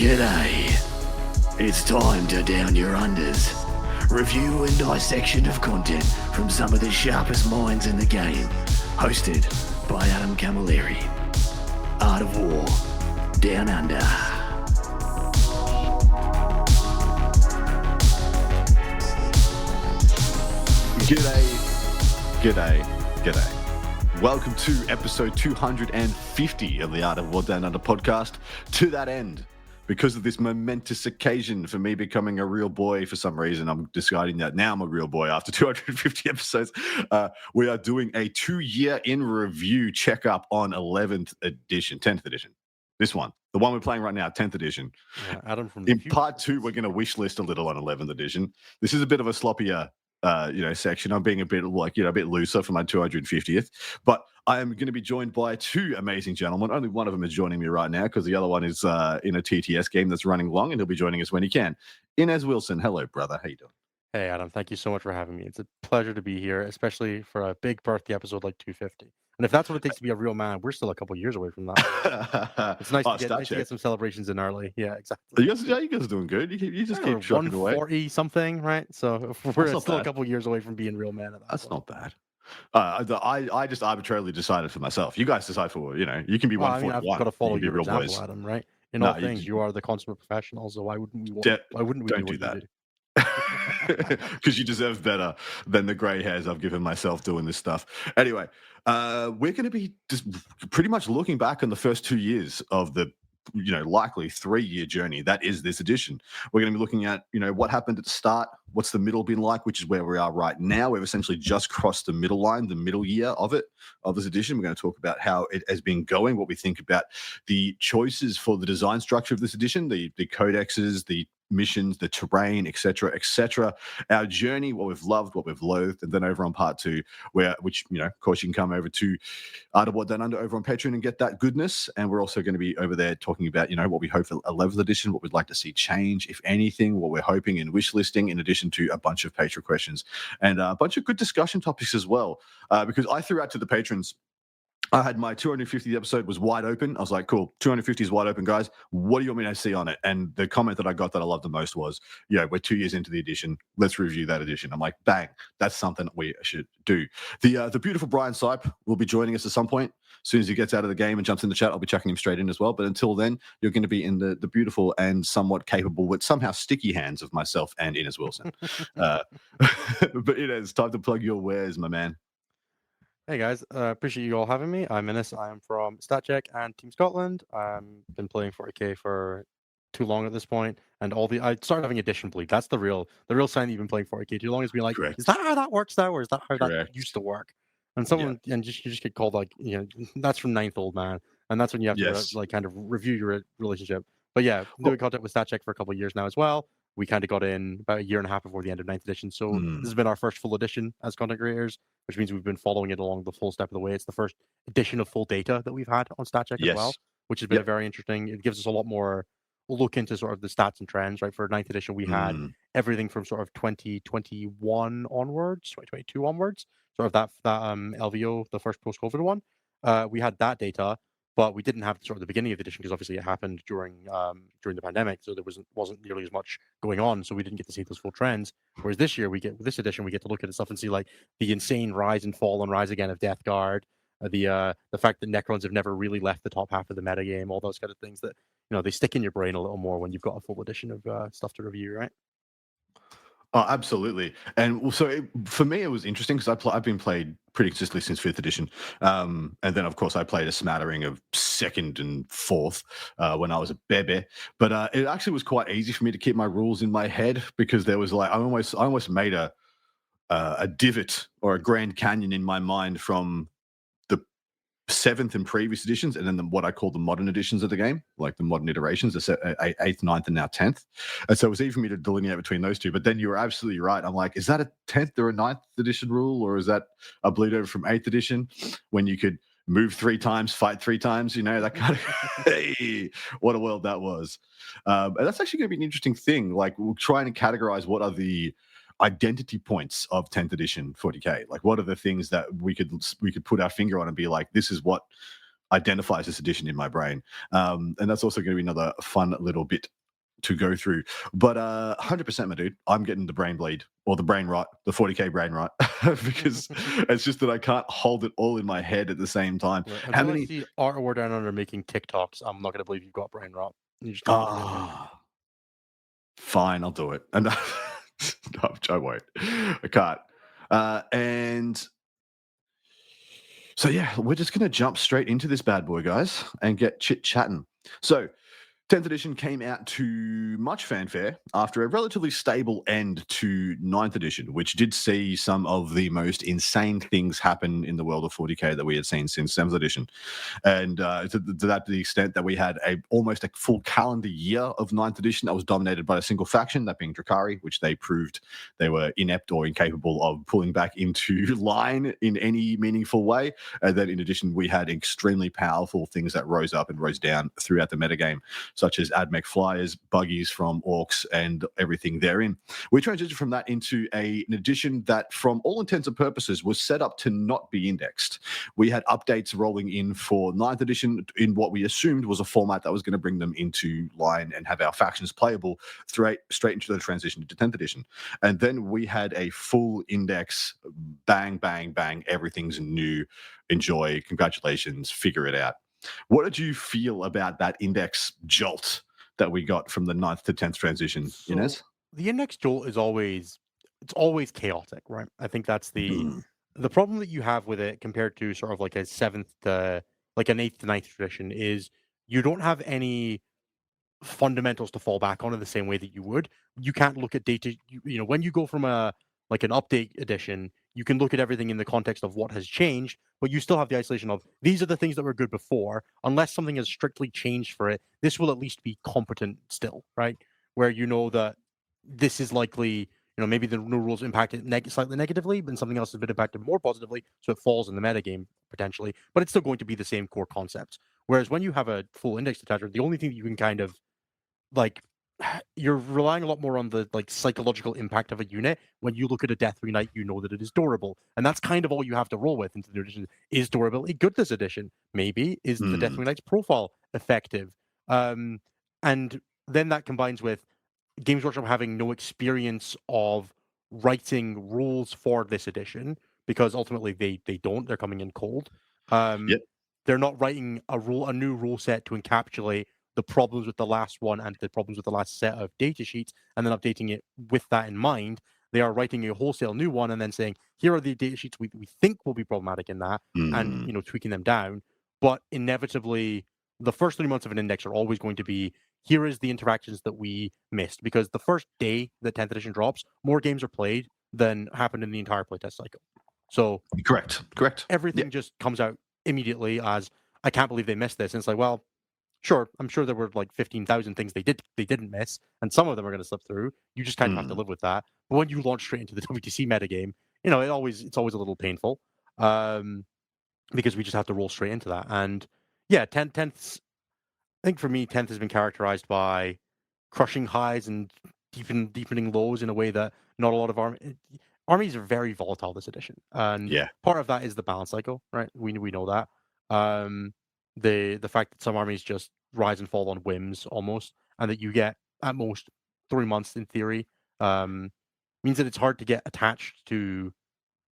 G'day. It's time to down your unders. Review and dissection of content from some of the sharpest minds in the game. Hosted by Adam Camilleri. Art of War. Down Under. G'day. Welcome to episode 250 of the Art of War Down Under podcast. To that end, because of this momentous occasion for me becoming a real boy for some reason, I'm deciding that now I'm a real boy after 250 episodes. We are doing a 2-year in review checkup on 10th edition. This one, the one we're playing right now, 10th edition. Yeah, Adam from in part 2, we're going to wish list a little on 11th edition. This is a bit of a sloppier section. I'm being a bit looser for my 250th, but I am going to be joined by two amazing gentlemen. Only one of them is joining me right now because the other one is in a TTS game that's running long, and he'll be joining us when he can. Inez Wilson, hello, brother. How you doing? Hey, Adam. Thank you so much for having me. It's a pleasure to be here, especially for a big birthday episode like 250. And if that's what it takes to be a real man, we're still a couple years away from that. It's nice, to get some celebrations in early. Yeah, exactly. You guys are doing good. You just keep trucking away. 140 something, right? So we're still a couple years away from being real men. That's not bad. I just arbitrarily decided for myself. You guys decide for, you can be 141. I've got to follow your real example, boys. Adam, right? In all things, you are the consummate professional, so why wouldn't we don't do that? Because you deserve better than the grey hairs I've given myself doing this stuff. Anyway, we're going to be just pretty much looking back on the first 2 years of the likely 3-year journey that is this edition. We're going to be looking at what happened at the start, what's the middle been like, which is where we are right now. We've essentially just crossed the middle line, the middle year of this edition. We're going to talk about how it has been going, what we think about the choices for the design structure of this edition, the codexes, the missions, the terrain, etc., our journey, what we've loved, what we've loathed, and then over on part 2, which of course you can come over to Art of War Down Under over on Patreon and get that goodness. And we're also going to be over there talking about what we hope for 11th edition, what we'd like to see change, if anything, what we're hoping in wish listing, in addition to a bunch of Patreon questions and a bunch of good discussion topics as well. Because I threw out to the patrons, I had my 250th episode was wide open. I was like, cool, 250 is wide open, guys. What do you want me to see on it? And the comment that I got that I loved the most was, we're 2 years into the edition. Let's review that edition. I'm like, bang, that's something we should do. The beautiful Brian Seipp will be joining us at some point. As soon as he gets out of the game and jumps in the chat, I'll be chucking him straight in as well. But until then, you're going to be in the beautiful and somewhat capable, but somehow sticky hands of myself and Inez Wilson. But it's time to plug your wares, my man. Hey guys, appreciate you all having me. I'm Innes. I am from StatCheck and Team Scotland. I've been playing 40k for too long at this point, and I started having addition bleed. That's the real sign that you've been playing 40k too long. Is being like, Correct. Is that how that works now, or is that how Correct. that used to work? And you just get called that's from ninth old man, and that's when you have to kind of review your relationship. But doing content with StatCheck for a couple of years now as well. We kind of got in about a year and a half before the end of 9th edition. So this has been our first full edition as content creators, which means we've been following it along the full step of the way. It's the first edition of full data that we've had on StatCheck as well, which has been very interesting. It gives us a lot more look into sort of the stats and trends, right? For 9th edition, we had everything from sort of 2021 onwards, 2022 onwards, sort of that LVO, the first post-COVID one. We had that data. But we didn't have sort of the beginning of the edition because obviously it happened during the pandemic, so there wasn't nearly as much going on, so we didn't get to see those full trends. Whereas this year, with this edition, we get to look at the stuff and see like the insane rise and fall and rise again of Death Guard, the fact that Necrons have never really left the top half of the metagame, all those kind of things that they stick in your brain a little more when you've got a full edition of stuff to review, right? Oh, absolutely. And so for me, it was interesting because I've been played pretty consistently since 5th edition. And then, of course, I played a smattering of 2nd and 4th when I was a bebe. But it actually was quite easy for me to keep my rules in my head because there was I almost made a divot or a Grand Canyon in my mind from the 7th and previous editions, and then what I call the modern editions of the game, like the modern iterations, the 8th, 9th, and now 10th. And so it was easy for me to delineate between those two. But then you were absolutely right. I'm like, is that a 10th or a 9th edition rule, or is that a bleed over from 8th edition when you could move 3 times, fight 3 times, that kind of, hey, what a world that was. And that's actually going to be an interesting thing. Like, we're trying to categorize what are the identity points of 10th edition 40k. Like, what are the things that we could put our finger on and be like, this is what identifies this edition in my brain. And that's also going to be another fun little bit to go through. But 100%, my dude, I'm getting the brain bleed or the brain rot, the 40k brain rot, because it's just that I can't hold it all in my head at the same time. Right. How Until I many? see Art War Down Under making TikToks, I'm not going to believe you've got brain rot. You just Fine, I'll do it. And no, I won't. I can't. And so, yeah, we're just going to jump straight into this bad boy, guys, and get chit-chatting. So, 10th edition came out to much fanfare after a relatively stable end to 9th edition, which did see some of the most insane things happen in the world of 40k that we had seen since 7th edition. And to the extent that we had almost a full calendar year of 9th edition that was dominated by a single faction, that being Drukhari, which they proved they were inept or incapable of pulling back into line in any meaningful way. And then in addition, we had extremely powerful things that rose up and rose down throughout the metagame, such as AdMech flyers, buggies from orcs, and everything therein. We transitioned from that into an edition that, from all intents and purposes, was set up to not be indexed. We had updates rolling in for 9th edition in what we assumed was a format that was going to bring them into line and have our factions playable straight into the transition to 10th edition. And then we had a full index, bang, bang, bang, everything's new, enjoy, congratulations, figure it out. What did you feel about that index jolt that we got from the 9th to 10th transition, Inez? The index jolt is always chaotic, right? I think that's the problem that you have with it compared to sort of like a 7th to like an 8th to 9th tradition is you don't have any fundamentals to fall back on in the same way that you would. You can't look at data. You know, when you go from an update edition, you can look at everything in the context of what has changed, but you still have the isolation of these are the things that were good before. Unless something has strictly changed for it, this will at least be competent still, right? Where you know that this is likely, maybe the new rules impact it slightly negatively, but something else has been impacted more positively, so it falls in the metagame potentially, but it's still going to be the same core concepts. Whereas when you have a full index detachment, the only thing that you can kind of you're relying a lot more on the psychological impact of a unit. When you look at a Death Knight, you know that it is durable, and that's kind of all you have to roll with into the new edition. Is durability good this edition? Maybe. Is the Death Knight's profile effective? And then that combines with Games Workshop having no experience of writing rules for this edition, because ultimately they don't. They're coming in cold. They're not writing a new rule set to encapsulate the problems with the last one and the problems with the last set of data sheets, and then updating it with that in mind. They are writing a wholesale new one and then saying, here are the data sheets we think will be problematic in that, and tweaking them down. But inevitably, the first 3 months of an index are always going to be, here is the interactions that we missed, because the first day that 10th edition drops, more games are played than happened in the entire playtest cycle. So correct. Everything just comes out immediately as, I can't believe they missed this. And it's like, well, sure, I'm sure there were 15,000 things they didn't miss, and some of them are going to slip through. You just kind of have to live with that. But when you launch straight into the WTC metagame, it's always a little painful, because we just have to roll straight into that. And yeah, 10th, I think for me, 10th has been characterized by crushing highs and deepening lows in a way that not a lot of armies are very volatile this edition. And part of that is the balance cycle, right? We know that. The fact that some armies just rise and fall on whims almost, and that you get at most 3 months in theory, means that it's hard to get attached to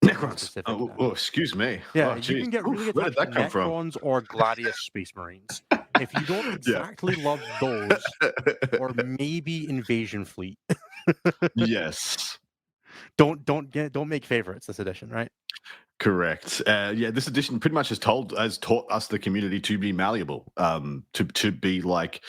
Necrons. Oh, excuse me. Yeah, you can get really attached to Necrons or Gladius Space Marines. If you don't exactly love those, or maybe Invasion Fleet. Yes. Don't make favorites this edition, right? Correct. This edition pretty much has taught us, the community, to be malleable. To be like,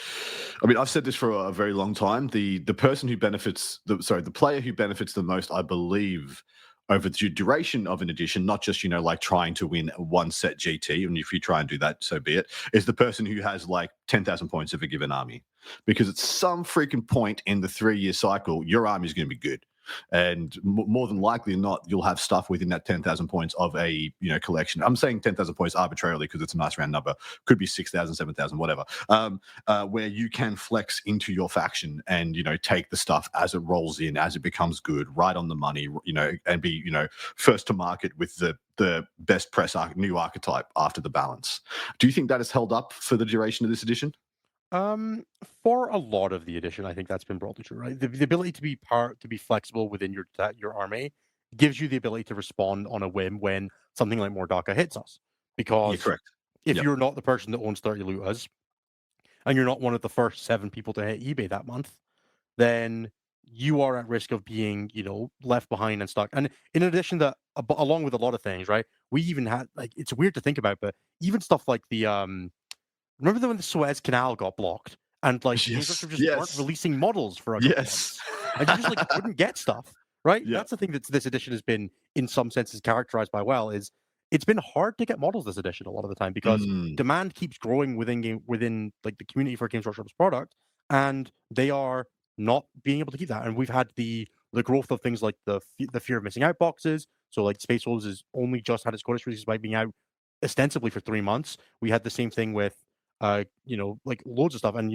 I mean, I've said this for a very long time. The person who benefits, the player who benefits the most, I believe, over the duration of an edition, not just trying to win one set GT, and if you try and do that, so be it, is the person who has 10,000 points of a given army, because at some freaking point in the 3-year cycle, your army is going to be good. and more than likely not, you'll have stuff within that 10,000 points of a collection. I'm saying 10,000 points arbitrarily because it's a nice round number. Could be 6,000, 7,000, whatever. Where you can flex into your faction and take the stuff as it rolls in, as it becomes good, right on the money, and be first to market with the best press new archetype after the balance. Do you think that has held up for the duration of this edition? For a lot of the edition, I think that's been broadly true, right? The ability to be flexible within your army gives you the ability to respond on a whim when something like Mordaka hits us. Because correct. If you're not the person that owns 30 Lutas, and you're not one of the first 7 people to hit eBay that month, then you are at risk of being, left behind and stuck. And in addition to, along with a lot of things, right? We even had, it's weird to think about, but even stuff like the remember when the Suez Canal got blocked and yes, weren't releasing models for a couple months, and you just couldn't get stuff, right? Yeah. That's the thing that this edition has been, in some senses, characterized by is it's been hard to get models this edition a lot of the time because demand keeps growing within the community for Games Workshop's product, and they are not being able to keep that. And we've had the growth of things like the fear of missing out boxes. So Space Wolves has only just had its Codex release by being out ostensibly for 3 months. We had the same thing with loads of stuff. And,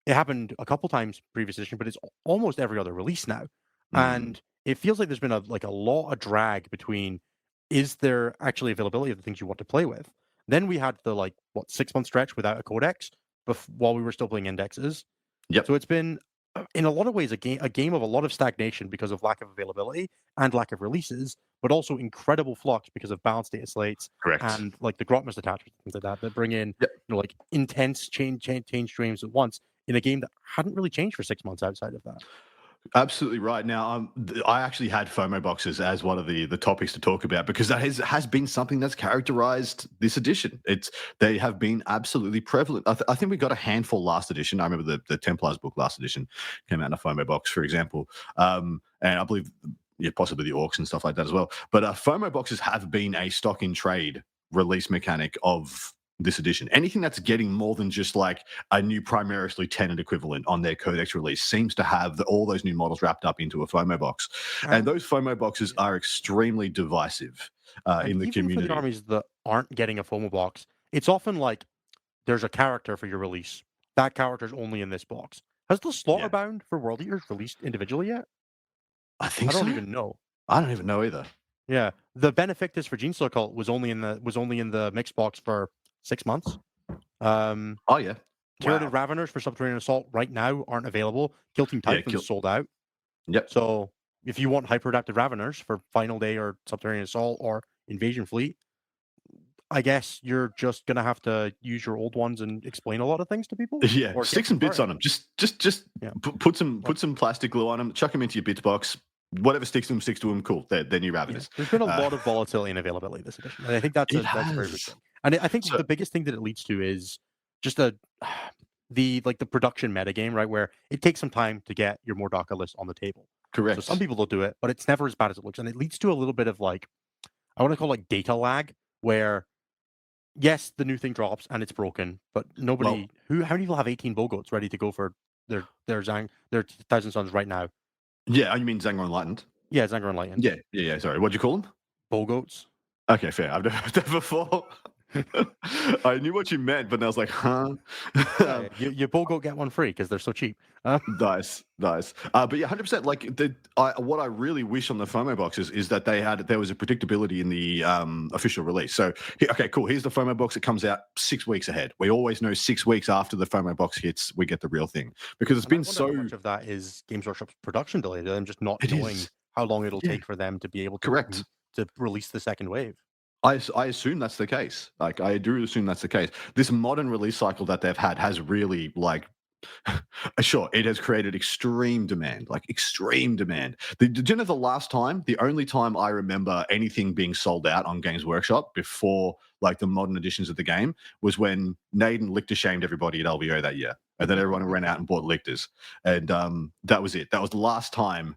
it happened a couple times previous edition, but it's almost every other release now. And it feels like there's been a lot of drag between, is there actually availability of the things you want to play with? Then we had the 6-month stretch without a Codex while we were still playing indexes. Yep. So it's been, in a lot of ways, a game of a lot of stagnation because of lack of availability and lack of releases, but also incredible flux because of balanced data slates. Correct. And the Grotmus detachments, things like that bring in intense change streams at once in a game that hadn't really changed for 6 months outside of that. Absolutely right. Now, I actually had FOMO boxes as one of the topics to talk about because that has been something that's characterized this edition. They have been absolutely prevalent. I think we got a handful last edition. I remember the Templars book last edition came out in a FOMO box, for example, and I believe possibly the Orcs and stuff like that as well. But FOMO boxes have been a stock in trade release mechanic of this edition. Anything that's getting more than just a new Primaris Lieutenant equivalent on their Codex release seems to have all those new models wrapped up into a FOMO box. And those FOMO boxes are extremely divisive in the community. For the armies that aren't getting a FOMO box, it's often there's a character for your release. That character's only in this box. Has the Slaughterbound for World Eaters released individually yet? I think I don't even know. I don't even know either. Yeah, the Benefactus for Genestealer Cult was only in the mixed box for 6 months. Oh yeah. Curated Raveners for Subterranean Assault right now aren't available. Kill Team Typhon's sold out. Yep. So if you want hyper-adapted Raveners for Final Day or Subterranean Assault or Invasion Fleet, I guess you're just gonna have to use your old ones and explain a lot of things to people. Yeah, or stick some bits on them. Just put some plastic glue on them. Chuck them into your bits box. Whatever sticks to them, cool. They're new Raveners. Yeah. There's been a lot of volatility and availability this edition, and I think that's very good thing. And I think the biggest thing that it leads to is just the production metagame, right? Where it takes some time to get your Mordaka list on the table. Correct. So some people will do it, but it's never as bad as it looks. And it leads to a little bit of I want to call data lag, where yes, the new thing drops and it's broken, but nobody how many people have 18 Bogoats ready to go for their Thousand Suns right now? Yeah, you mean Zangor Enlightened? Yeah, Zangor Enlightened. Yeah. Sorry, what'd you call them? Bogoats. Okay, fair. I've never heard that before. I knew what you meant, but I was like, huh? You Bogoat get one free because they're so cheap. Nice. But yeah, 100%. What I really wish on the FOMO boxes is that there was a predictability in the official release. So, okay, cool. Here's the FOMO box. It comes out 6 weeks ahead. We always know 6 weeks after the FOMO box hits, we get the real thing because it's been so. How much of that is Games Workshop's production delay? Them just not knowing how long it'll take for them to be able to to release the second wave. I assume that's the case. I do assume that's the case. This modern release cycle that they've had has really sure, it has created extreme demand, extreme demand. Do you know the only time I remember anything being sold out on Games Workshop before the modern editions of the game was when Naden licked shamed everybody at LVO that year. And then everyone ran out and bought Lictors. And that was it. That was the last time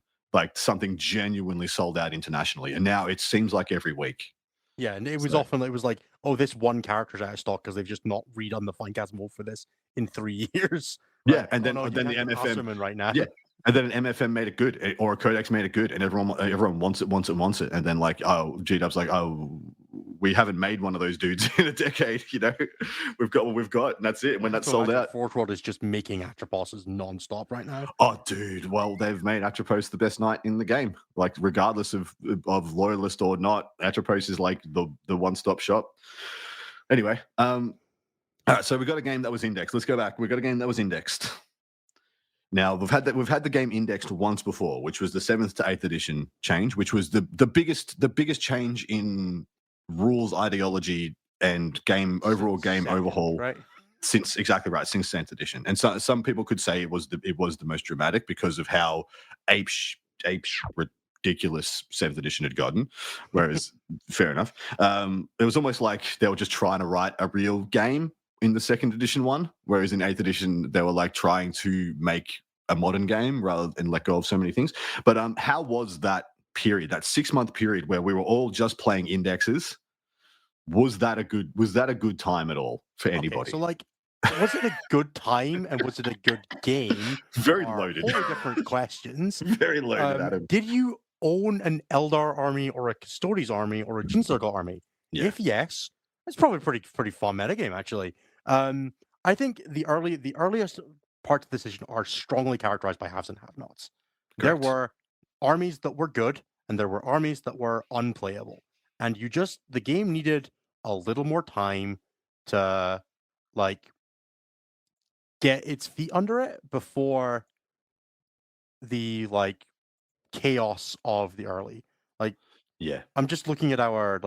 something genuinely sold out internationally. And now it seems like every week. Yeah, and it was oh, this one character's out of stock because they've just not redone the Finecast mode for this in 3 years. Right? Yeah, and then the MFM right now. Yeah, And then an MFM made it good, or a Codex made it good, and everyone wants it. And then like, oh, GDub's like, oh, we haven't made one of those dudes in a decade. We've got what we've got, and that's it. When that's sold out, Forge World is just making Atroposes nonstop right now. Oh, dude. Well, they've made Atropos the best knight in the game. Like, regardless of loyalist or not, Atropos is like the one-stop shop. Anyway, all right. So we got a game that was indexed. Let's go back. We got a game that was indexed. Now we've had the game indexed once before, which was the 7th to 8th edition change, which was the biggest change in rules ideology and overall game overhaul. Right. Since 10th edition, and so some people could say it was the most dramatic because of how ape ridiculous 7th edition had gotten. Whereas, fair enough, it was almost like they were just trying to write a real game in the 2nd edition one, whereas in 8th edition they were like trying to make a modern game rather than let go of so many things. But how was that period, that 6-month period where we were all just playing indexes? Was that a good time at all for anybody? Okay, so like, was it a good time and was it a good game? Very loaded. Wholly different questions. Very loaded, Adam. Did you own an Eldar army or a Custodes army or a Gene Circle army? Yeah. If yes, it's probably pretty fun metagame actually. I think the earliest parts of the decision are strongly characterized by haves and have-nots. There were armies that were good and there were armies that were unplayable. And the game needed a little more time to like get its feet under it before the like chaos of the early. Like, yeah, I'm just looking at our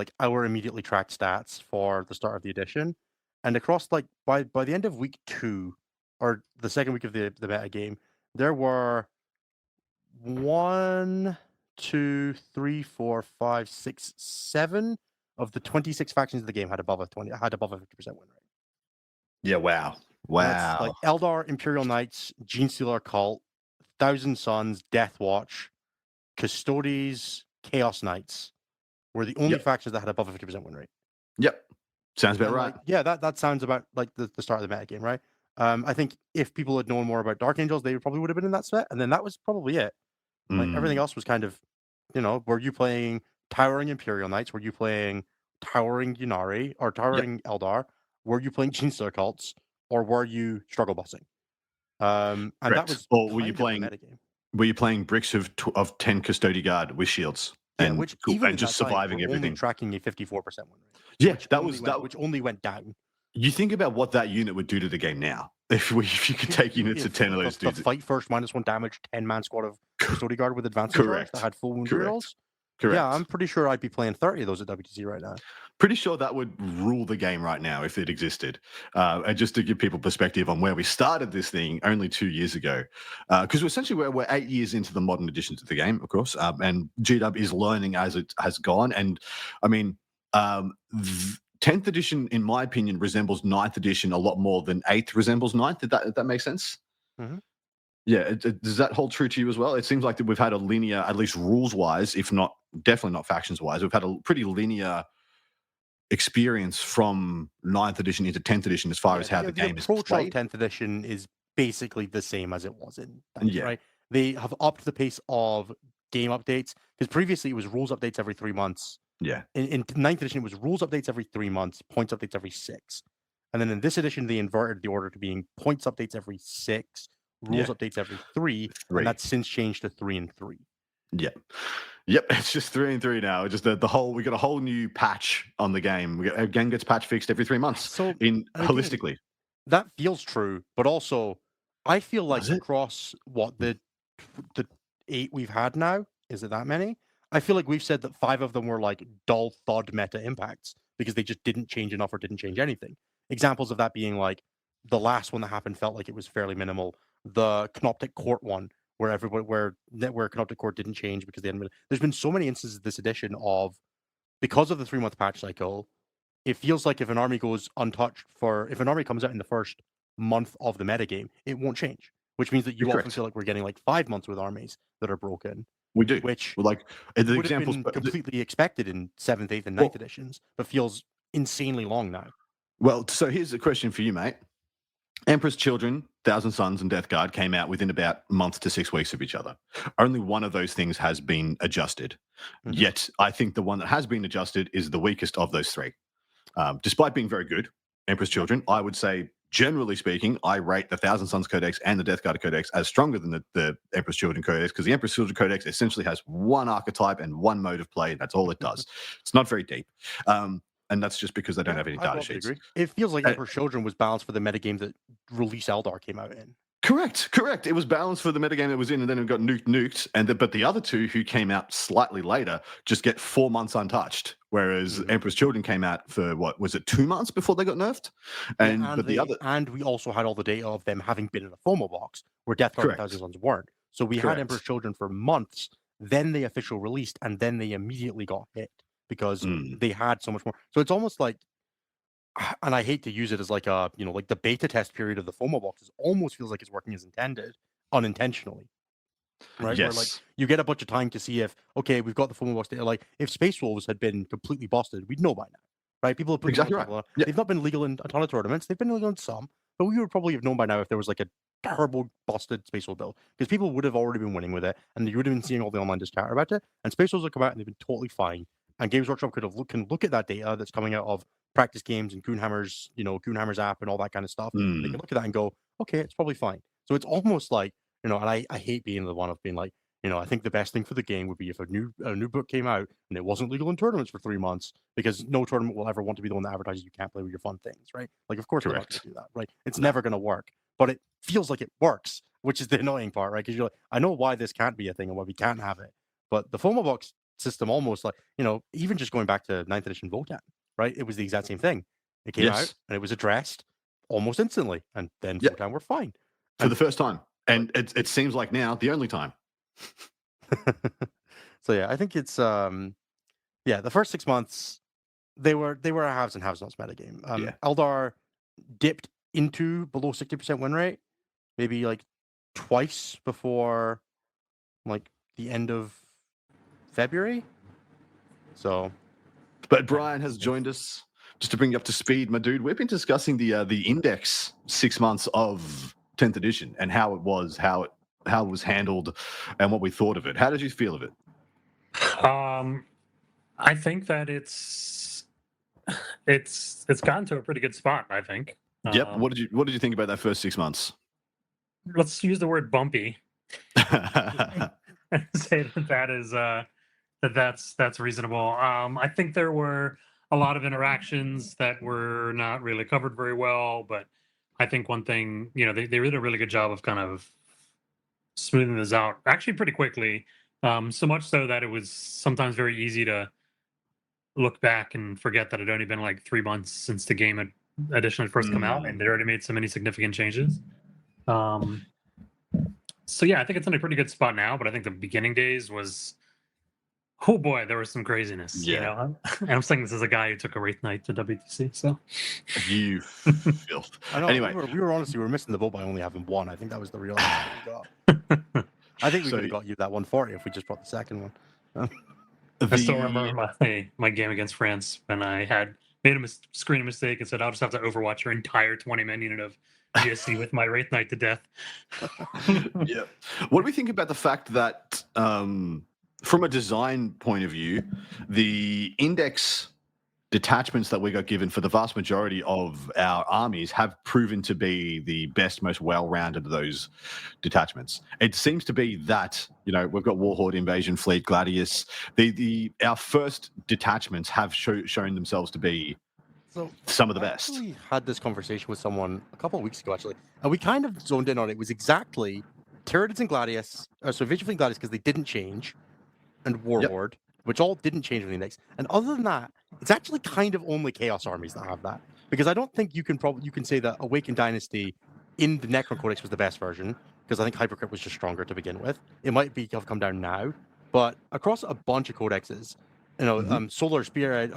immediately tracked stats for the start of the edition, and across like by the end of week 2 or the second week of the meta game, there were 1, 2, 3, 4, 5, 6, 7 of the 26 factions of the game had above a 50% win rate. Yeah, wow. That's like Eldar, Imperial Knights, Genestealer Cult, Thousand Sons, Death Watch, Custodes, Chaos Knights were the only factions that had above a 50% win rate. Yep. Sounds about right. That sounds about like the start of the meta game, right? I think if people had known more about Dark Angels, they probably would have been in that set, and then that was probably it. Like everything else was kind of, were you playing Towering Imperial Knights? Were you playing Towering Yunari or Towering Eldar? Were you playing Genestealer Cults? Or were you struggle bussing? And that was. Or were you playing bricks of 10 Custody Guard with shields? Yeah, which even and just surviving everything. Only tracking a 54% win rate. Yeah, which only went down. You think about what that unit would do to the game now if you could take units of 10 of those dudes. The fight first -1 damage 10-man squad of Custody Guard with advanced charge that had full wound rolls. Correct. Yeah, I'm pretty sure I'd be playing 30 of those at WTC right now. Pretty sure that would rule the game right now if it existed. And just to give people perspective on where we started this thing only 2 years ago, because essentially we're 8 years into the modern editions of the game, of course, and GW is learning as it has gone. And I mean, 10th edition, in my opinion, resembles 9th edition a lot more than 8th resembles 9th. Did that make sense? Mm-hmm. Yeah, does that hold true to you as well? It seems like that we've had a linear, at least rules-wise, if not definitely not factions-wise, we've had a pretty linear experience from 9th edition into 10th edition as far as how the game is played. 10th edition is basically the same as it was in 9th, right? They have upped the pace of game updates because previously it was rules updates every 3 months. Yeah. In 9th edition, it was rules updates every 3 months, points updates every 6. And then in this edition, they inverted the order to being points updates every 6, rules updates every 3, and that's since changed to 3 and 3. Yep, it's just 3 and 3 now. Just the whole, we got a whole new patch on the game. Game gets patch fixed every 3 months. So holistically, that feels true, but also I feel like across the 8 we've had now, is it that many? I feel like we've said that 5 of them were like dull thud meta impacts because they just didn't change enough or didn't change anything. Examples of that being like the last one that happened felt like it was fairly minimal. The Canoptic Court one, where Canoptic Court didn't change because they hadn't. There's been so many instances this edition of, because of the 3-month patch cycle, it feels like if an army goes untouched if an army comes out in the first month of the metagame, it won't change. Which means that you often feel like we're getting like 5 months with armies that are broken. We do. Which like the would have been completely expected in 7th, 8th, and 9th editions, but feels insanely long now. Well, so here's a question for you, mate. Emperor's Children, Thousand Sons, and Death Guard came out within about a month to 6 weeks of each other. Only one of those things has been adjusted. Mm-hmm. Yet, I think the one that has been adjusted is the weakest of those three. Despite being very good, Emperor's Children, I would say, generally speaking, I rate the Thousand Sons Codex and the Death Guard Codex as stronger than the Emperor's Children Codex, because the Emperor's Children Codex essentially has one archetype and one mode of play. That's all it does. It's not very deep. And that's just because they don't have any data sheets. Agree. It feels like Emperor's Children was balanced for the metagame that Release Eldar came out in. Correct. It was balanced for the metagame that was in, and then it got nuked. But the other two who came out slightly later just get 4 months untouched, whereas Emperor's Children came out for, what, was it 2 months before they got nerfed? And we also had all the data of them having been in a FOMO box, where Death Guard and Thousand Sons weren't. So we had Emperor's Children for months, then they official released, and then they immediately got hit because they had so much more. So it's almost like, and I hate to use it as like a, like the beta test period of the FOMO boxes almost feels like it's working as intended, unintentionally. Right? Yes. Where like you get a bunch of time to see if, okay, we've got the FOMO box data. Like if Space Wolves had been completely busted, we'd know by now. Right? People have put exactly right. Yeah. They've not been legal in a ton of tournaments. They've been legal in some, but we would probably have known by now if there was like a terrible busted Space Wolf build, because people would have already been winning with it, and you would have been seeing all the online chatter about it. And Space Wolves have come out and they've been totally fine. And Games Workshop can look at that data that's coming out of practice games and Goonhammer's, Goonhammer's app and all that kind of stuff. They can look at that and go, okay, it's probably fine. So it's almost like, and I hate being the one of being like, I think the best thing for the game would be if a new book came out and it wasn't legal in tournaments for 3 months, because no tournament will ever want to be the one that advertises you can't play with your fun things, right? Like, of course, they're not going to do that, right? It's never going to work, but it feels like it works, which is the annoying part, right? Because you're like, I know why this can't be a thing and why we can't have it, but the FOMO box system almost like, even just going back to 9th edition Votan, right? It was the exact same thing. It came out and it was addressed almost instantly, and then Votan were fine. For the first time. And it seems like now the only time. So yeah, I think it's the first 6 months they were a haves and have-nots metagame. Eldar dipped into below 60% win rate, maybe like twice before like the end of February. So, but Brian has joined us just to bring you up to speed, my dude. We've been discussing the index 6 months of 10th edition and how it was handled and what we thought of it. How did you feel of it? I think that it's gotten to a pretty good spot, I think. Yep. What did you think about that first 6 months? Let's use the word bumpy and say that's reasonable. I think there were a lot of interactions that were not really covered very well, but I think one thing, they did a really good job of kind of smoothing this out actually pretty quickly. So much so that it was sometimes very easy to look back and forget that it had only been like 3 months since the game edition had first come out, and they already made so many significant changes. So yeah, I think it's in a pretty good spot now, but I think the beginning days was, oh boy, there was some craziness. And I'm saying this as a guy who took a Wraith Knight to WTC, so you filth. I know, anyway, we were honestly missing the boat by only having one. I think that was the real we got. I think we could have got you that 140 if we just brought the second one. I still remember my game against France when I had made a screen mistake and said, I'll just have to overwatch your entire 20-man unit of GSC with my Wraith Knight to death. Yeah. What do we think about the fact that, from a design point of view, the index detachments that we got given for the vast majority of our armies have proven to be the best, most well-rounded of those detachments? It seems to be that, we've got Warhorde, Invasion, Fleet, Gladius. Our first detachments have shown themselves to be some of the best. We had this conversation with someone a couple of weeks ago, actually, and we kind of zoned in on it. It was exactly Tyranids and Gladius, so Invasion, Fleet, Gladius, because they didn't change, and Warhorde, which all didn't change with the index. And other than that, it's actually kind of only Chaos armies that have that, because I don't think you can say that Awakened Dynasty in the Necron Codex was the best version, because I think Hypercrypt was just stronger to begin with. It might have come down now, but across a bunch of codexes, Solar Spear,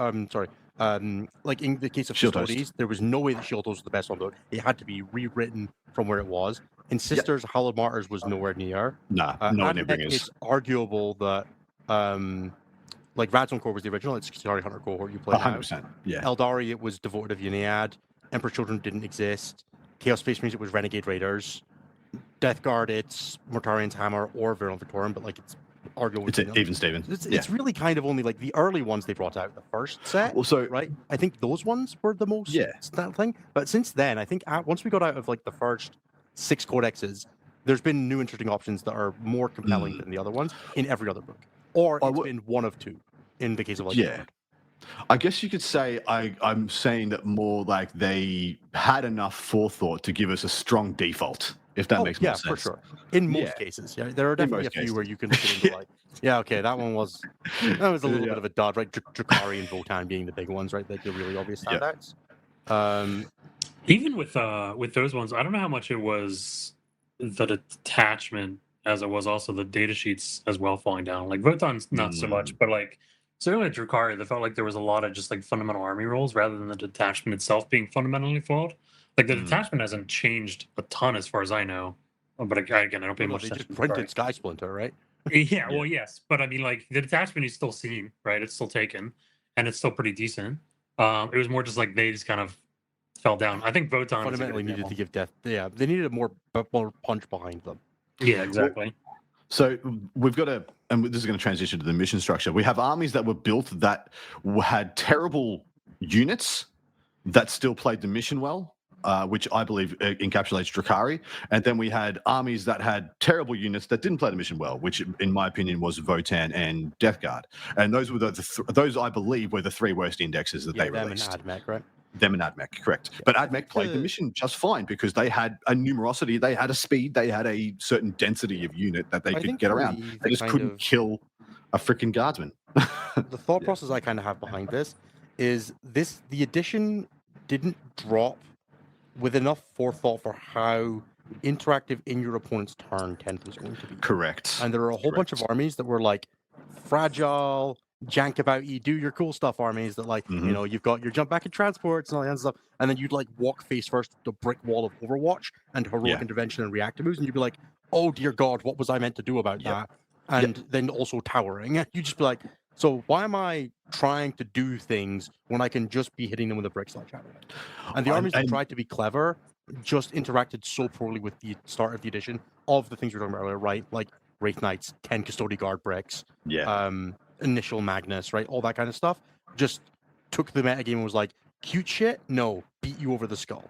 like in the case of Custodes, there was no way that Shield Host was the best one, though. It had to be rewritten from where it was. In Sisters, Hallowed Martyrs was nowhere near. Nowhere near bringing. It's arguable that like Radzone Core was the original. It's Skitari Hunter cohort you play 100%. Yeah. Eldari, it was devoted of Unead. Emperor's Children didn't exist. Chaos Space Marines, it was Renegade Raiders. Death Guard, it's Mortarian's Hammer or Virulent Victorian, but like it's arguable. It's even Steven. It's really kind of only like the early ones they brought out, the first set. Well, so right, I think those ones were the most that thing. But since then, I think once we got out of like the first 6 codexes, there's been new interesting options that are more compelling than the other ones in every other book, or it's been one of two in the case of like I guess you could say I'm saying that more like they had enough forethought to give us a strong default, if that makes more sense. Yeah, for sure. In most cases, there are definitely a few where you can look at it like, okay, that was a little bit of a dud, right? Drakari and Votan being the big ones, right? Like the really obvious standouts. Even with those ones, I don't know how much it was the detachment as it was also the data sheets as well falling down. Like Votan's not so much, but like certainly at Drakari, they felt like there was a lot of just like fundamental army roles rather than the detachment itself being fundamentally flawed. Like the detachment hasn't changed a ton as far as I know. But again, I don't pay much attention. They just printed Sky Splinter, right? Yeah, well, yes, but I mean, like the detachment is still seen, right? It's still taken, and it's still pretty decent. It was more just like they just kind of fell down. I think Votan fundamentally needed to give death. Yeah, they needed a more punch behind them. Yeah, exactly. So we've got and this is going to transition to the mission structure. We have armies that were built that had terrible units that still played the mission well, which I believe encapsulates Drakari. And then we had armies that had terrible units that didn't play the mission well, which in my opinion was Votan and Death Guard. And those were those I believe were the 3 worst indexes that they released. Them and Admech, right? Them and Admech, correct. But Admech played the mission just fine because they had a numerosity, they had a speed, they had a certain density of unit that they could get around. They just couldn't kill a freaking guardsman. The thought process I kind of have behind this is the edition didn't drop with enough forethought for how interactive in your opponent's turn 10th was going to be. Correct. And there are a whole bunch of armies that were like fragile, jank about you, do your cool stuff armies that like, you know, you've got your jump back in transports and all that stuff. And then you'd like walk face first the brick wall of Overwatch and heroic intervention and reactive moves. And you'd be like, oh dear God, what was I meant to do about that? And then also towering. You just be like, so why am I trying to do things when I can just be hitting them with a brick sledgehammer? And the armies that tried to be clever just interacted so poorly with the start of the edition of the things we were talking about earlier, right? Like Wraith Knights, 10 Custody Guard bricks, Initial Magnus, right? All that kind of stuff. Just took the metagame and was like, cute shit? No, beat you over the skull.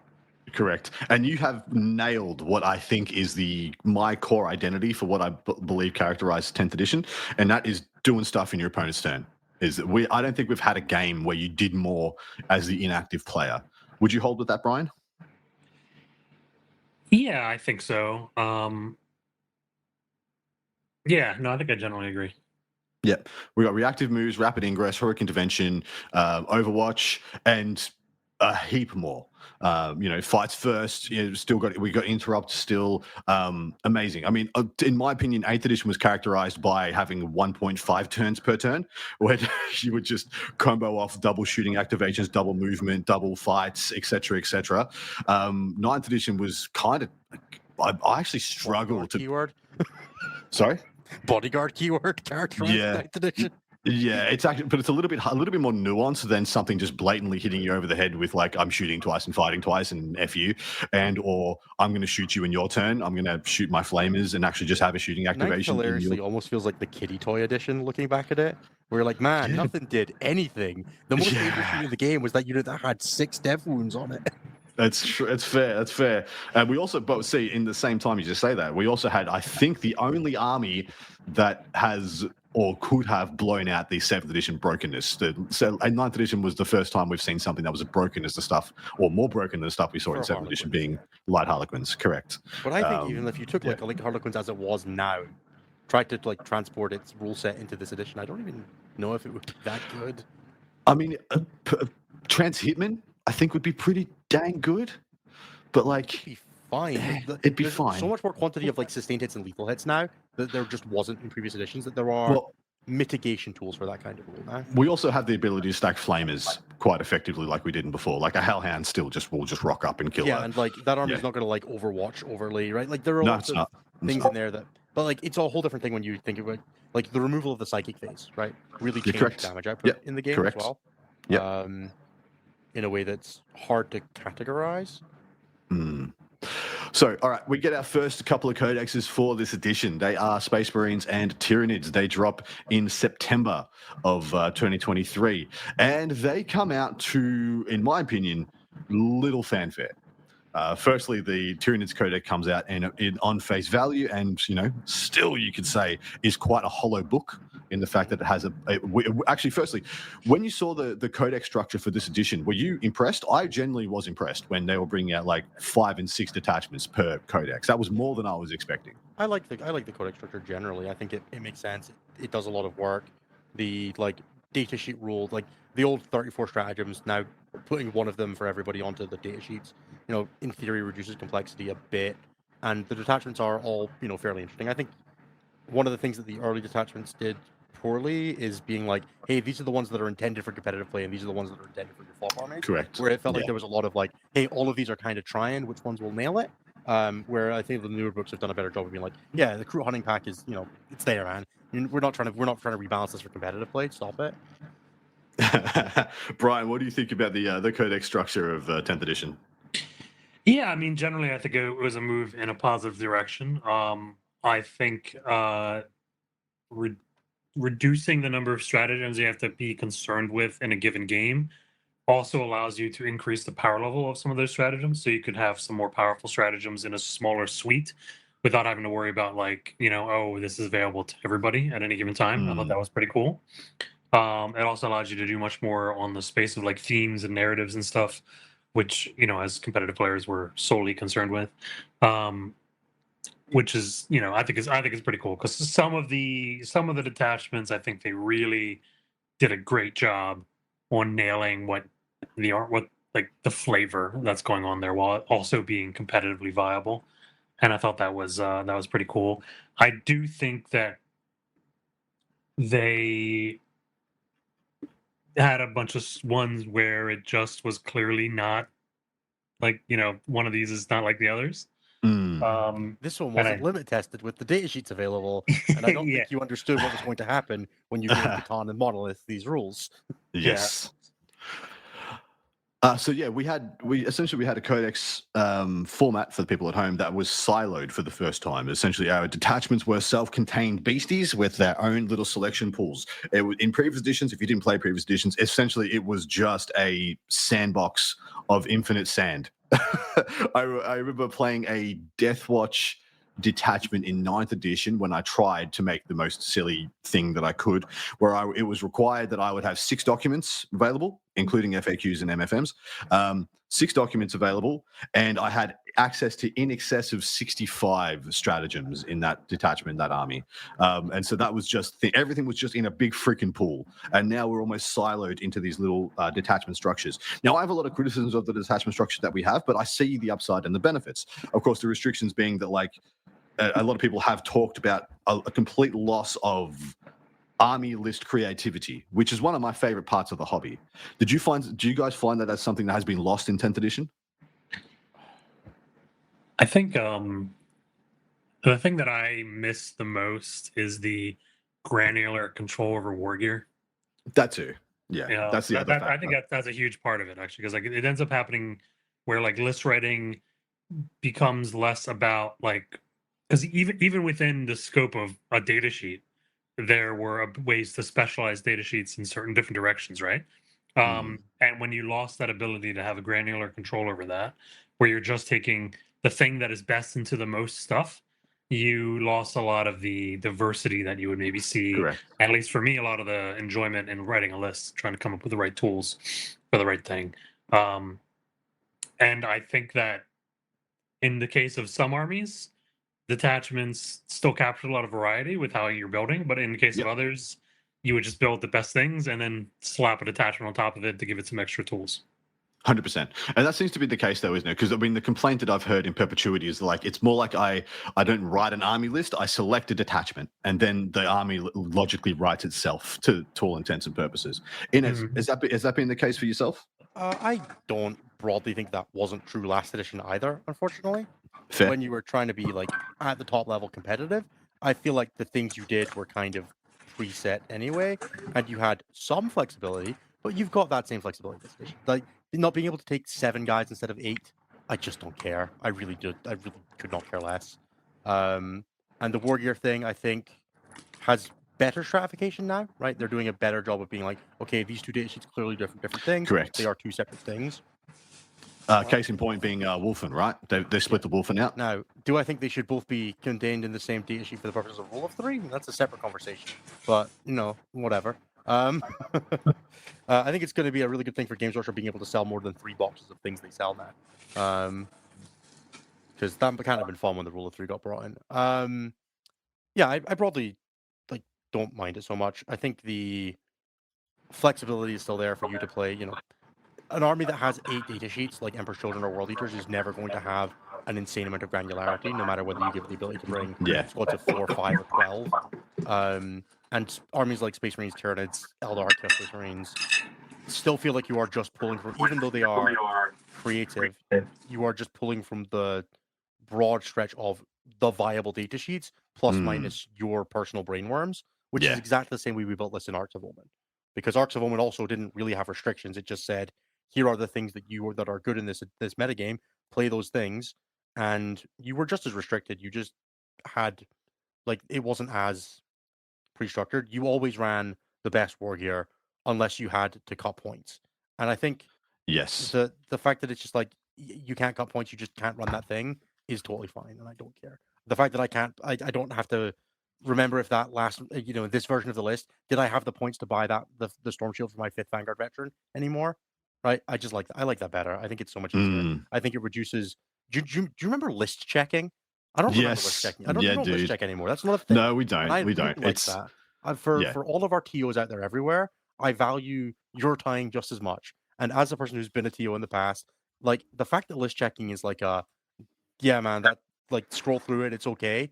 Correct. And you have nailed what I think is my core identity for what I believe characterizes 10th edition, and that is doing stuff in your opponent's turn. I don't think we've had a game where you did more as the inactive player. Would you hold with that, Brian? Yeah, I think so. Yeah, no, I think I generally agree. Yeah, we got reactive moves, rapid ingress, heroic intervention, Overwatch, and a heap more. Fights first. We got interrupt still. Amazing. I mean, in my opinion, 8th edition was characterized by having 1.5 turns per turn, where you would just combo off double shooting activations, double movement, double fights, etc., etc. 9th edition was kind of. I actually struggle to. Keyword. Sorry. Bodyguard keyword characterized 9th edition. Yeah, it's actually, but it's a little bit more nuanced than something just blatantly hitting you over the head with like I'm shooting twice and fighting twice and F you, or I'm going to shoot you in your turn. I'm going to shoot my flamers and actually just have a shooting activation. Hilariously, almost feels like the kiddie toy edition. Looking back at it, where you're like, man, nothing did anything. The most dangerous shooting in the game was that unit that had 6 death wounds on it. That's true. That's fair. That's fair. And we also, but see, in the same time you just say that, we also had, I think, the only army that has or could have blown out the 7th edition brokenness. So 9th edition was the first time we've seen something that was broken as the stuff, or more broken than the stuff we saw in 7th edition, being light Harlequins. Correct. But I think even if you took like Harlequins as it was now, tried to like transport its rule set into this edition, I don't even know if it would be that good. I mean, Trans Hitman, I think would be pretty dang good, but like it'd be fine. It'd be fine. So much more quantity of like sustained hits and lethal hits now that there just wasn't in previous editions. That there are mitigation tools for that kind of rule now. We also have the ability to stack flamers quite effectively, like we did before. Like a Hellhound still will just rock up and kill. Yeah, and like that army's not going to like Overwatch overly, right? Like there are lots of things in there that, but like it's a whole different thing when you think about like the removal of the psychic phase, right? Really changed damage output in the game as well. Yeah. In a way that's hard to categorize. So, all right, we get our first couple of codexes for this edition. They are Space Marines and Tyranids. They drop in September of 2023. And they come out to, in my opinion, little fanfare. Firstly, the Tyranids Codex comes out on face value, and still you could say is quite a hollow book in the fact that it has actually. Firstly, when you saw the Codex structure for this edition, were you impressed? I genuinely was impressed when they were bringing out like 5 and 6 detachments per Codex. That was more than I was expecting. I like the Codex structure generally. I think it makes sense. It does a lot of work. The data sheet rule, like the old 34 stratagems, now putting one of them for everybody onto the data sheets, in theory reduces complexity a bit, and the detachments are all, fairly interesting. I think one of the things that the early detachments did poorly is being like, hey, these are the ones that are intended for competitive play, and these are the ones that are intended for your flop armies. Correct. Where it felt like there was a lot of like, hey, all of these are kind of trying, which ones will nail it? Where I think the newer books have done a better job of being like, yeah, the crew hunting pack is, it's there, man. We're not trying to rebalance this for competitive play. Stop it. Brian, what do you think about the Codex structure of 10th edition? Yeah, I mean, generally, I think it was a move in a positive direction. I think reducing the number of stratagems you have to be concerned with in a given game also allows you to increase the power level of some of those stratagems. So you could have some more powerful stratagems in a smaller suite without having to worry about this is available to everybody at any given time. I thought that was pretty cool. It also allows you to do much more on the space of themes and narratives and stuff, which as competitive players we're solely concerned with, which is I think it's pretty cool because some of the detachments I think they really did a great job on nailing what the flavor that's going on there while also being competitively viable, and I thought that was pretty cool. I do think that they had a bunch of ones where it just was clearly not one of these is not like the others. This one wasn't limit tested with the data sheets available, and I don't think you understood what was going to happen when you gave Catan and Monolith these rules. Yes. So yeah, we had a Codex format for the people at home that was siloed for the first time. Essentially, our detachments were self-contained beasties with their own little selection pools. In previous editions, if you didn't play previous editions, essentially it was just a sandbox of infinite sand. I remember playing a Deathwatch detachment in 9th edition when I tried to make the most silly thing that I could, where it was required that I would have 6 documents available, including FAQs and MFMs, 6 documents available, and I had access to in excess of 65 stratagems in that detachment, that army. And so that was just, everything was just in a big freaking pool. And now we're almost siloed into these little detachment structures. Now, I have a lot of criticisms of the detachment structure that we have, but I see the upside and the benefits. Of course, the restrictions being that a lot of people have talked about a complete loss of army list creativity, which is one of my favorite parts of the hobby. Do you guys find that that's something that has been lost in 10th edition? I think the thing that I miss the most is the granular control over war gear. That too. Yeah, that's the other factor. I think that's a huge part of it, actually, because it ends up happening where list writing becomes less about because even within the scope of a data sheet, there were ways to specialize data sheets in certain different directions, right? And when you lost that ability to have a granular control over that, where you're just taking the thing that is best into the most stuff, you lost a lot of the diversity that you would maybe see. Correct. At least for me, a lot of the enjoyment in writing a list, trying to come up with the right tools for the right thing. And I think that in the case of some armies, detachments still capture a lot of variety with how you're building, but in the case of others, you would just build the best things and then slap a detachment on top of it to give it some extra tools. 100%. And that seems to be the case, though, isn't it? Because, I mean, the complaint that I've heard in perpetuity is it's more like I don't write an army list, I select a detachment, and then the army logically writes itself to all intents and purposes. Inez, has that been the case for yourself? I don't broadly think that wasn't true last edition either, unfortunately. Fair. When you were trying to be at the top level competitive, I feel like the things you did were kind of preset anyway, and you had some flexibility, but you've got that same flexibility this edition. Not being able to take 7 guys instead of 8 I just don't care. I really could not care less. And the war gear thing, I think, has better stratification now, right? They're doing a better job of being like, okay, these two datasheets clearly different things. Correct. They are two separate things. Case in point being Wolfen, right? They split the Wolfen out. Now, do I think they should both be contained in the same datasheet for the purposes of rule of 3? That's a separate conversation. But, whatever. I think it's going to be a really good thing for Games Workshop being able to sell more than 3 boxes of things they sell now. Because that can't have been fun when the rule of 3 got brought in. I broadly don't mind it so much. I think the flexibility is still there for you to play, an army that has 8 data sheets like Emperor's Children or World Eaters is never going to have an insane amount of granularity, no matter whether you give it the ability to bring squads of 4, 5, or 12. And armies like Space Marines, Tyranids, Eldar, Space Marines still feel like you are just pulling from, even though they are creative, you are just pulling from the broad stretch of the viable data sheets plus minus your personal brainworms, which is exactly the same way we built this in Arcs of Omen. Because Arcs of Omen also didn't really have restrictions. It just said, here are the things that are good in this metagame. Play those things, and you were just as restricted. You just had it wasn't as pre-structured. You always ran the best war gear unless you had to cut points. And I think the fact that it's just you can't cut points, you just can't run that thing is totally fine, and I don't care. The fact that I don't have to remember if that last this version of the list, did I have the points to buy the Storm Shield for my 5th Vanguard veteran anymore? Right? I like that better. I think it's so much easier. I think it reduces. Do you remember list checking? I don't remember list checking. I don't list check anymore. That's another thing. No, we don't. We don't. It's that. For all of our TOs out there everywhere, I value your time just as much. And as a person who's been a TO in the past, the fact that list checking is that scroll through it, it's okay.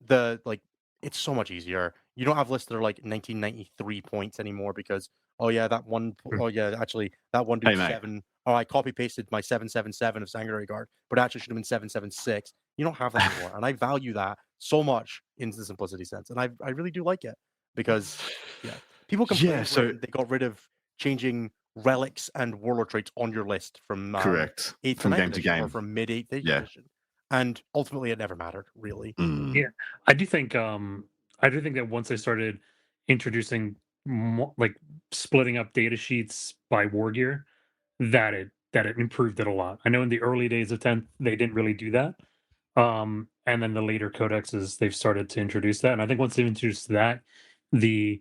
It's so much easier. You don't have lists that are 1993 points anymore because that one dude's 7. Oh, I copy pasted my 777 of Sanguinary Guard, but actually should have been 776. You don't have that anymore, and I value that so much in the simplicity sense, and I really do like it because people complain they got rid of changing relics and warlord traits on your list from correct 8th from game edition, to game or from mid 8th edition. And ultimately, it never mattered, really. Yeah, I do think that once they started introducing splitting up data sheets by war gear, that it improved it a lot. I know in the early days of 10th they didn't really do that, and then the later codexes they've started to introduce that. And I think once they introduced that, the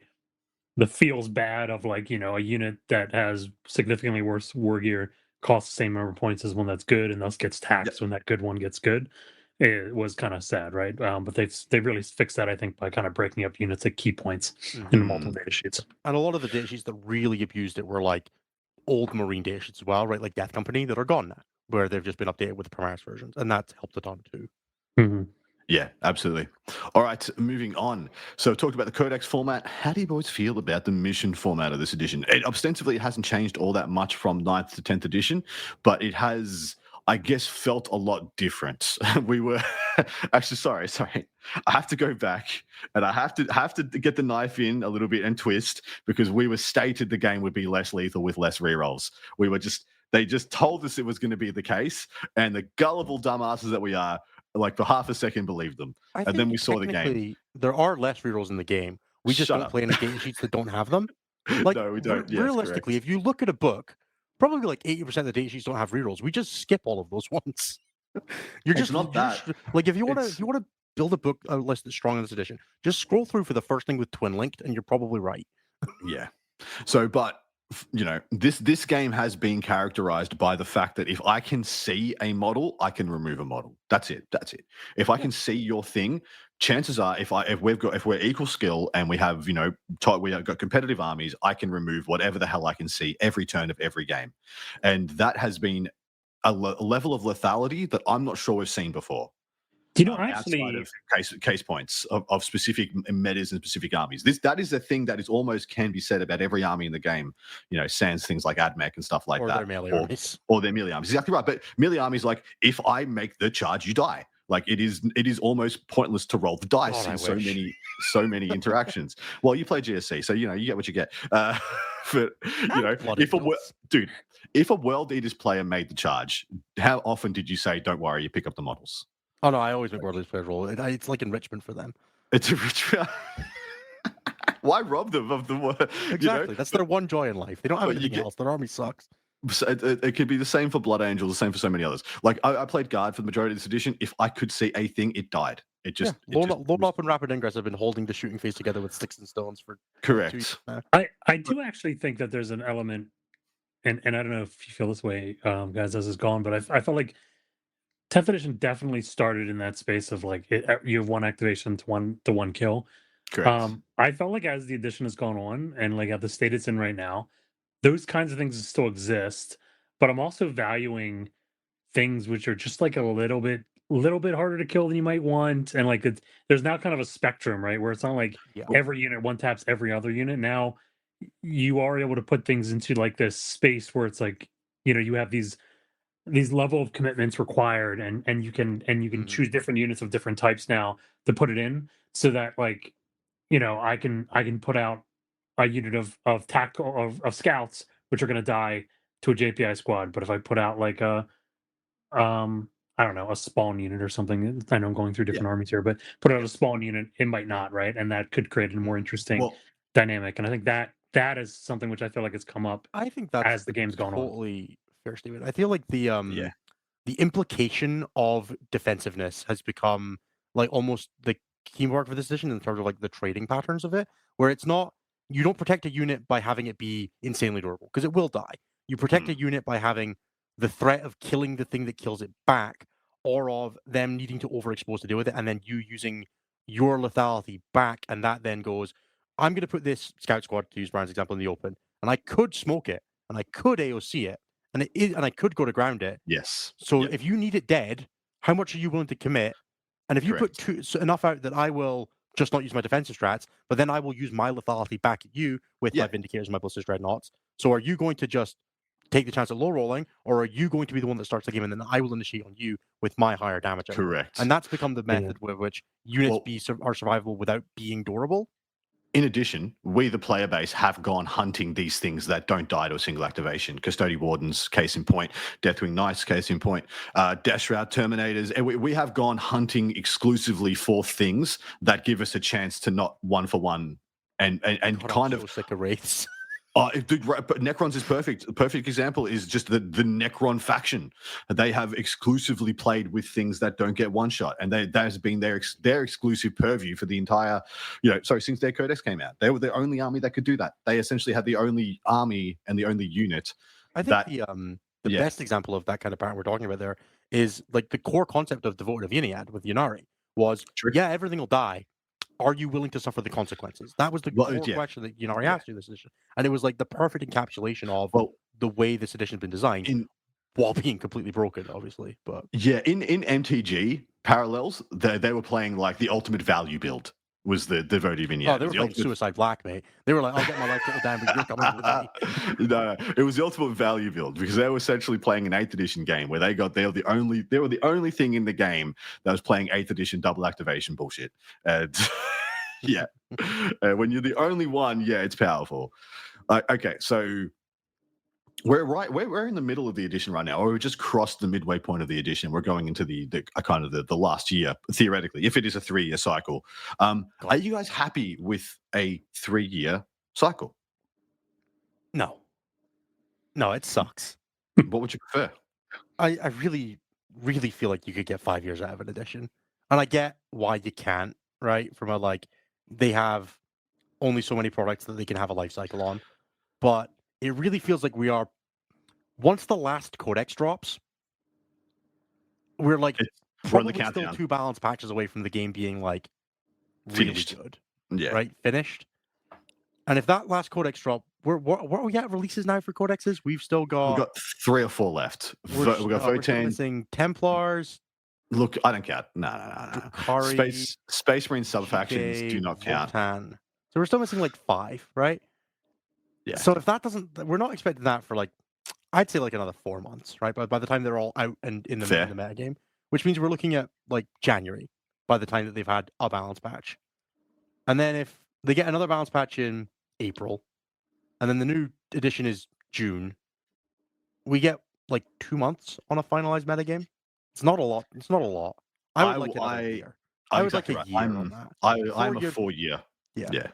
feels bad of a unit that has significantly worse war gear costs the same number of points as one that's good and thus gets taxed when that good one gets good. It was kind of sad, right? But they've really fixed that, I think, by kind of breaking up units at key points in multiple data sheets. And a lot of the data sheets that really abused it were old Marine data sheets as well, right? Like Death Company that are gone now, where they've just been updated with the Primaris versions, and that's helped a ton too. Yeah, absolutely. All right, moving on. So talked about the Codex format. How do you boys feel about the mission format of this edition? It ostensibly hasn't changed all that much from 9th to 10th edition, but it has, I guess, felt a lot different. We were actually sorry. I have to go back and I have to get the knife in a little bit and twist, because we were stated the game would be less lethal with less rerolls. They just told us it was going to be the case, and the gullible dumbasses that we are, for half a second, believed them. And then we saw the game. There are less rerolls in the game. We just don't play any data sheets that don't have them. No, we don't. Realistically, if you look at a book, probably 80% of the data sheets don't have rerolls. We just skip all of those ones. If you want to build a book list that's strong in this edition, just scroll through for the first thing with twin linked, and you're probably right. Yeah. So, but this game has been characterized by the fact that if I can see a model, I can remove a model. That's it. If I can see your thing, chances are, if we're equal skill and we have we have got competitive armies, I can remove whatever the hell I can see every turn of every game, and that has been a level of lethality that I'm not sure we've seen before. Do you know, actually, outside of case points of specific metas and specific armies, that is a thing that is almost can be said about every army in the game. Sans things like AdMech and stuff like that, their melee armies, or their melee armies. Exactly right. But melee armies, if I make the charge, you die. Like it is almost pointless to roll the dice in so many interactions. Well, you play GSC, so you get what you get. But if a World Eaters player made the charge, how often did you say, "Don't worry, you pick up the models"? Oh no, I always make World Eaters players roll. It's like enrichment for them. It's enrichment. Why rob them of the word? Exactly. That's their one joy in life. They don't have anything else. Their army sucks. It could be the same for Blood Angels, the same for so many others. Like I played Guard for the majority of this edition. If I could see a thing, it died. It just Load Up and Rapid Ingress have been holding the shooting phase together with sticks and stones for correct. 2 years now. I do actually think that there's an element, and I don't know if you feel this way, guys, as it's gone, but I felt like 10th edition definitely started in that space of like you have one activation to one kill. Correct. I felt like as the edition has gone on and like at the state it's in right now, those kinds of things still exist, but I'm also valuing things which are just like a little bit harder to kill than you might want, and like there's now kind of a spectrum, right, where it's not like every unit one taps every other unit. Now you are able to put things into like this space where it's like you have these level of commitments required, and you can choose different units of different types now to put it in, so that like I can put out a unit of tactical of scouts which are going to die to a JPI squad, but if I put out like a I don't know, a spawn unit or something. I know I'm going through different armies here, but put out a spawn unit, it might not, right? And that could create a more interesting dynamic. And I think that is something which I feel like has come up. I think that's as the game's gone on. Totally fair statement. I feel like the implication of defensiveness has become like almost the key mark for this edition in terms of like the trading patterns of it, where it's not you don't protect a unit by having it be insanely durable because it will die. You protect a unit by having the threat of killing the thing that kills it back, or of them needing to overexpose to deal with it, and then you using your lethality back, and that then goes, I'm going to put this scout squad, to use Brian's example, in the open, and I could smoke it, and I could AOC it, and I could go to ground it. Yes. So if you need it dead, how much are you willing to commit? And if you put enough out that I will just not use my defensive strats, but then I will use my lethality back at you with my Vindicators and my Ballistic Dreadnoughts. So are you going to just take the chance at low rolling, or are you going to be the one that starts the game and then I will initiate on you with my higher damage? Correct. And that's become the method with which units are survivable without being durable. In addition, we, the player base, have gone hunting these things that don't die to a single activation. Custody Wardens, case in point. Deathwing Knights, case in point. Death Shroud Terminators. And we have gone hunting exclusively for things that give us a chance to not one for one and kind of sick of Wraiths. Dude, but Necrons is perfect. A perfect example is just the Necron faction. They have exclusively played with things that don't get one shot, and that has been their exclusive purview for the entire, since their Codex came out. They were the only army that could do that. They essentially had the only army and the only unit. I think the best example of that kind of pattern we're talking about there is like the core concept of Devoted of Yniad with Ynnari was, everything will die. Are you willing to suffer the consequences? That was the core question that Ynnari asked you this edition. And it was like the perfect encapsulation of the way this edition has been designed, while being completely broken, obviously. But in MTG parallels, they were playing like the ultimate value build was the Devoted of Yniad. Oh, they were playing Suicide Black, mate. They were like, I'll get my life total down, but you're coming with me. No, it was the ultimate value build because they were essentially playing an 8th edition game where they were the only thing in the game that was playing 8th edition double activation bullshit. And when you're the only one, it's powerful. Okay, so we're in the middle of the edition right now, or we've just crossed the midway point of the edition. We're going into the kind of the last year, theoretically, if it is a 3-year cycle. Are you guys happy with a 3-year cycle? No, it sucks. What would you prefer? I really, really feel like you could get 5 years out of an edition, and I get why you can't, right? From a they have only so many products that they can have a life cycle on, but it really feels like we are, once the last Codex drops, we're like probably still 2 balance patches away from the game being like really good, right? Finished. And if that last Codex drop, what are we at releases now for Codexes? We've got 3 or 4 left. We've got Votann, missing Templars. Look, I don't count. No. Space Marine sub-factions do not count. Votann. So we're still missing like 5, right? Yeah. So if that doesn't, we're not expecting that for I'd say another 4 months, right? But by the time they're all out and in the meta game, which means we're looking at like January by the time that they've had a balance patch. And then if they get another balance patch in April, and then the new edition is June, we get like 2 months on a finalized metagame. It's not a lot. It's not a lot. I would like another year. I would like a year on that. I'm a 4 year. Yeah.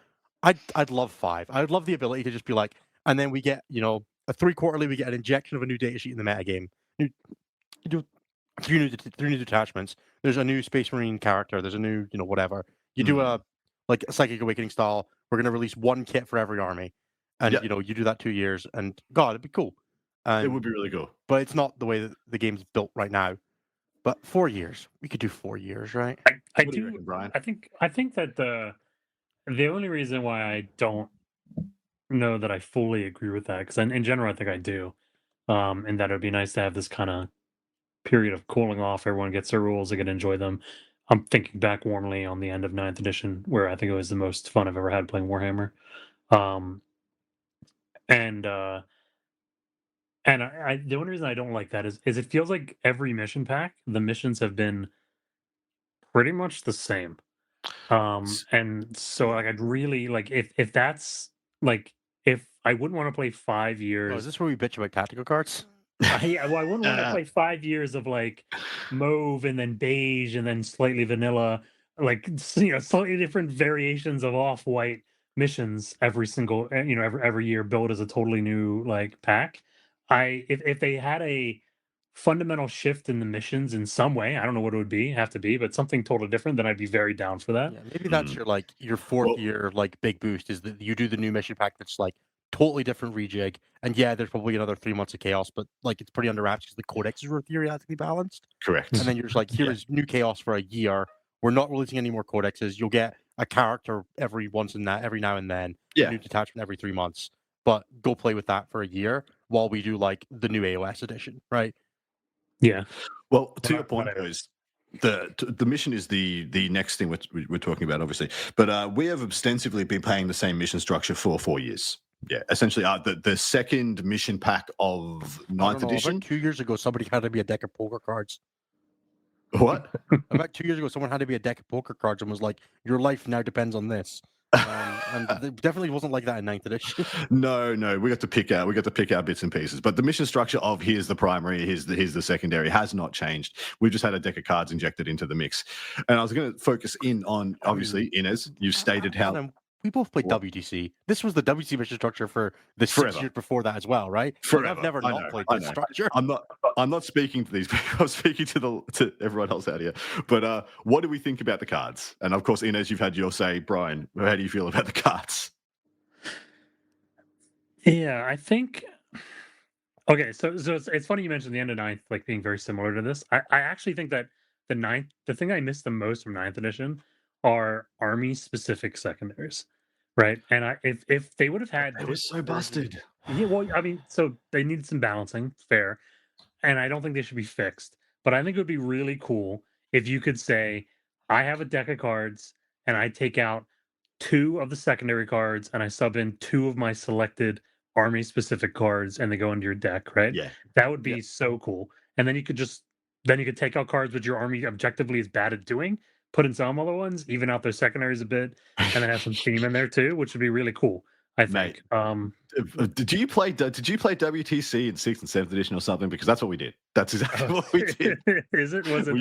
I'd love 5. I would love the ability to just be like, and then we get, a 3 quarterly, we get an injection of a new data sheet in the metagame. You do 3 new detachments. There's a new Space Marine character. There's a new, whatever. You do a Psychic Awakening style. We're going to release 1 kit for every army. And, you do that 2 years. And, God, it'd be cool. It would be really cool. But it's not the way that the game's built right now. But 4 years. We could do 4 years, right? I do, reckon, Brian? I think that the only reason why I don't know that I fully agree with that, because in general I think I do, and that it would be nice to have this kind of period of cooling off. Everyone gets their rules, they can enjoy them. I'm thinking back warmly on the end of 9th edition, where I think it was the most fun I've ever had playing Warhammer. And the only reason I don't like that is it feels like every mission pack, the missions have been pretty much the same. And so like I'd really like if that's like if I wouldn't want to play 5 years. Oh, is this where we bitch about tactical cards? Yeah, well, I wouldn't want to play 5 years of like mauve and then beige and then slightly vanilla, like slightly different variations of off-white missions every single every year, built as a totally new like pack. If they had a fundamental shift in the missions in some way, I don't know what it would have to be, but something totally different, then I'd be very down for that. Yeah, maybe that's your 4th year like big boost is that you do the new mission pack that's like totally different rejig, and there's probably another 3 months of chaos, but like it's pretty under wraps because the codexes were theoretically balanced. Correct. And then you're just like, here is new chaos for a year. We're not releasing any more codexes. You'll get a character every now and then. Yeah. A new detachment every 3 months. But go play with that for a year while we do like the new AOS edition, right? Yeah. Well, to your point, is the mission is the next thing we're talking about, obviously. But we have extensively been playing the same mission structure for 4 years. Yeah, essentially, the second mission pack of 9th edition. About 2 years ago, somebody had to be a deck of poker cards. What? About 2 years ago, someone had to be a deck of poker cards and was like, "Your life now depends on this." And it definitely wasn't like that in 9th edition. No, we got to pick out bits and pieces. But the mission structure of here's the primary, here's the secondary has not changed. We've just had a deck of cards injected into the mix. And I was going to focus in on, obviously, Inez, you've stated how. We both played WTC. This was the WTC mission structure for the 6 years before that as well, right? Forever. I've never not played this structure. I'm not speaking to these people. I'm speaking to everyone else out here. But what do we think about the cards? And of course, Inez, you've had your say. Brian, how do you feel about the cards? Yeah, I think. Okay, so it's funny you mentioned the end of 9th like being very similar to this. I actually think that the thing I missed the most from 9th edition are army specific secondaries, right? And if they would have had, it was so busted. Yeah, well, I mean, so they needed some balancing, fair, and I don't think they should be fixed. But I think it would be really cool if you could say, I have a deck of cards and I take out 2 of the secondary cards and I sub in 2 of my selected army specific cards and they go into your deck, right? Yeah, that would be so cool. And then you could take out cards which your army objectively is bad at doing, put in some other ones, even out their secondaries a bit, and then have some theme in there too, which would be really cool, I think. Did you play WTC in 6th and 7th edition or something? Because that's what we did. That's exactly what we did. Was it?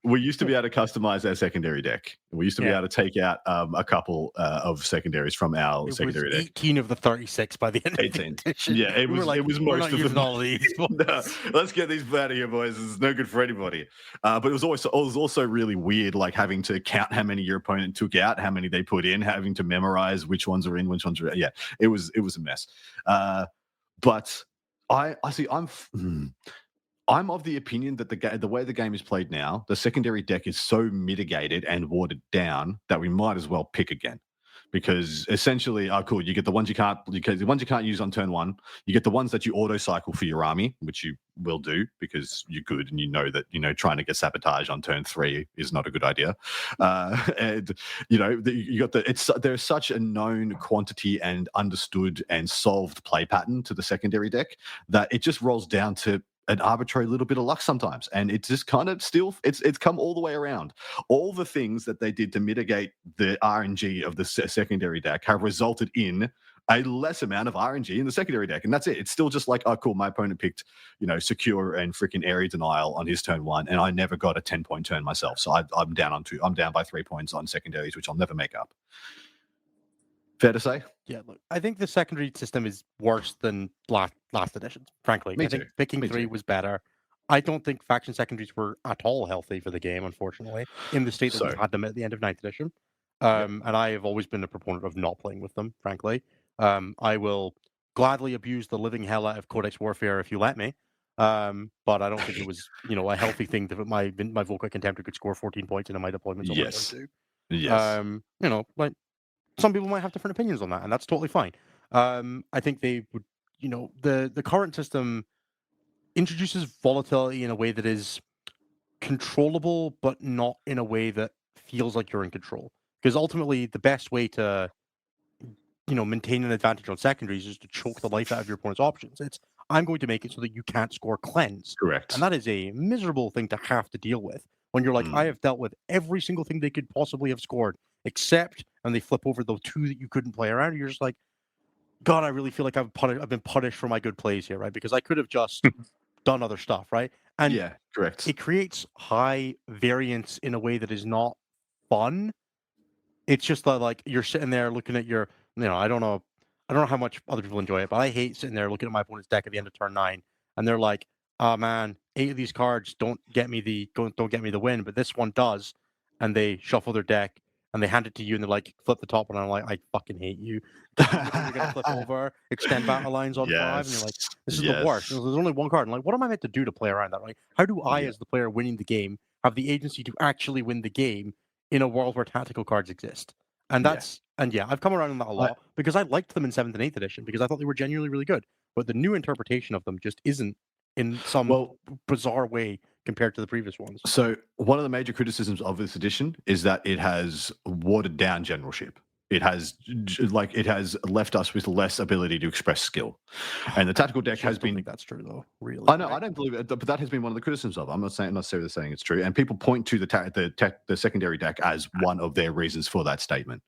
We used to be able to customize our secondary deck. We used to be able to take out a couple of secondaries from our secondary deck. 18 of the 36 by the end of the edition. Yeah, it was most of them. All these. No, let's get these out of here, boys. It's no good for anybody. But it was also really weird, like having to count how many your opponent took out, how many they put in, having to memorize which ones are in, which ones are out. Yeah, it was a mess. But I see. I'm of the opinion that the way the game is played now, the secondary deck is so mitigated and watered down that we might as well pick again. Because essentially, cool, you get the ones you can't use on turn 1. You get the ones that you auto cycle for your army, which you will do because you're good and you know that trying to get sabotage on turn 3 is not a good idea. And you got there's such a known quantity and understood and solved play pattern to the secondary deck that it just rolls down to an arbitrary little bit of luck sometimes, and it's just kind of still it's come all the way around. All the things that they did to mitigate the RNG of the secondary deck have resulted in a less amount of RNG in the secondary deck, and that's it. It's still just like, oh, cool, my opponent picked, secure and freaking area denial on his turn 1, and I never got a 10-point turn myself, so I'm down by 3 points on secondaries, which I'll never make up. Fair to say? Yeah, look, I think the secondary system is worse than last edition, frankly. I think picking 3 was better. I don't think faction secondaries were at all healthy for the game, unfortunately, in the state that we had them at the end of 9th edition. And I have always been a proponent of not playing with them, frankly. I will gladly abuse the living hell out of Codex Warfare if you let me. But I don't think it was, a healthy thing that my Volca Contemptor could score 14 points in my deployments over turn 2. Yes. Like some people might have different opinions on that, and that's totally fine. I think they would, the current system introduces volatility in a way that is controllable, but not in a way that feels like you're in control. Because ultimately, the best way to, maintain an advantage on secondaries is to choke the life out of your opponent's options. I'm going to make it so that you can't score cleanse. Correct. And that is a miserable thing to have to deal with when you're like, I have dealt with every single thing they could possibly have scored, except, and they flip over the 2 that you couldn't play around. You're just like, God, I really feel like I've been punished for my good plays here, right? Because I could have just done other stuff, right? And yeah, correct. It creates high variance in a way that is not fun. It's just that, like, you're sitting there looking at your, I don't know how much other people enjoy it, but I hate sitting there looking at my opponent's deck at the end of turn 9, and they're like, oh man, 8 of these cards don't get me the win, but this one does, and they shuffle their deck and they hand it to you and they're like, flip the top one, and I'm like, I fucking hate you. You're gonna flip over, extend battle lines on 5, and you're like, this is the worst. There's only one card. I'm like, what am I meant to do to play around that? Like, how do I, as the player winning the game, have the agency to actually win the game in a world where tactical cards exist? And that's I've come around on that a lot because I liked them in 7th and 8th edition because I thought they were genuinely really good. But the new interpretation of them just isn't in some bizarre way compared to the previous ones. So one of the major criticisms of this edition is that it has watered down generalship. It has left us with less ability to express skill, and the tactical deck has been. I think that's true though. Really, I know I don't believe it, but that has been one of the criticisms of. I'm not necessarily saying it's true, and people point to the secondary deck as one of their reasons for that statement.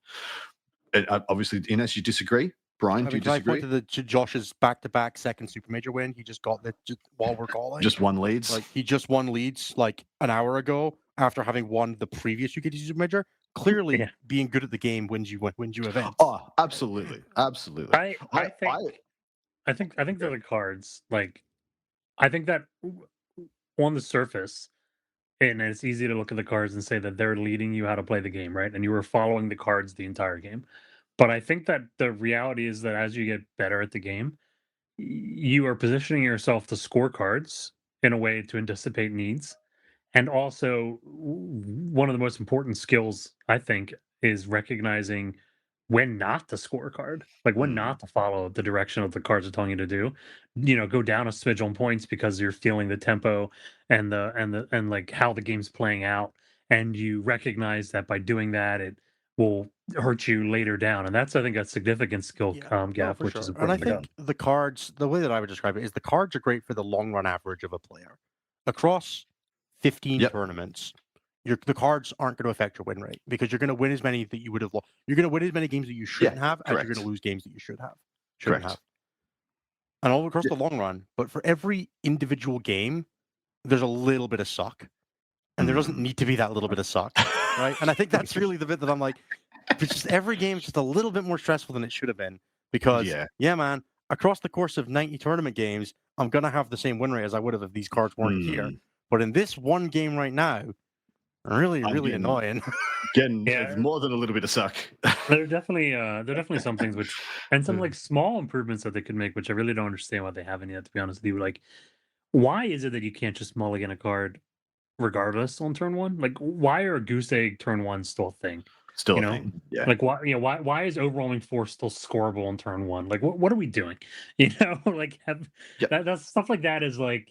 Obviously, Ines, you disagree. Brian, do you disagree? I pointed to Josh's back-to-back second super major win. He just got that while we're calling. Just won leads. Like he just won leads like an hour ago after having won the previous UKT super major. Clearly, being good at the game wins you events. Oh, absolutely. I think that the cards, like, I think that on the surface, and it's easy to look at the cards and say that they're leading you how to play the game, right? And you were following the cards the entire game. But I think that the reality is that as you get better at the game, you are positioning yourself to score cards in a way to anticipate needs. And also, one of the most important skills, I think, is recognizing when not to score a card, like when not to follow the direction of the cards are telling you to do. Go down a smidge on points because you're feeling the tempo and like how the game's playing out, and you recognize that by doing that, it will hurt you later down, and that's, I think, a significant skill gap, which is important. And I think the cards, the way that I would describe it is the cards are great for the long run average of a player across 15 tournaments. The cards aren't going to affect your win rate because you're going to win as many that you would have lost. You're going to win as many games that you shouldn't have, as you're going to lose games that you shouldn't have. And all across the long run. But for every individual game, there's a little bit of suck, and there doesn't need to be that little bit of suck, right? And I think that's really the bit that I'm like, it's just every game is just a little bit more stressful than it should have been because, man, across the course of 90 tournament games, I'm going to have the same win rate as I would have if these cards weren't here. But in this one game right now, really annoying. Getting more than a little bit of suck. There are definitely some things which, and some like small improvements that they could make, which I really don't understand why they haven't yet, to be honest with you. Like, why is it that you can't just mulligan a card regardless on turn 1? Like, why are goose egg turn 1 still a thing? Still a thing. Yeah. Like, why is overwhelming force still scoreable on turn 1? Like, what are we doing? Like, that stuff like that is like,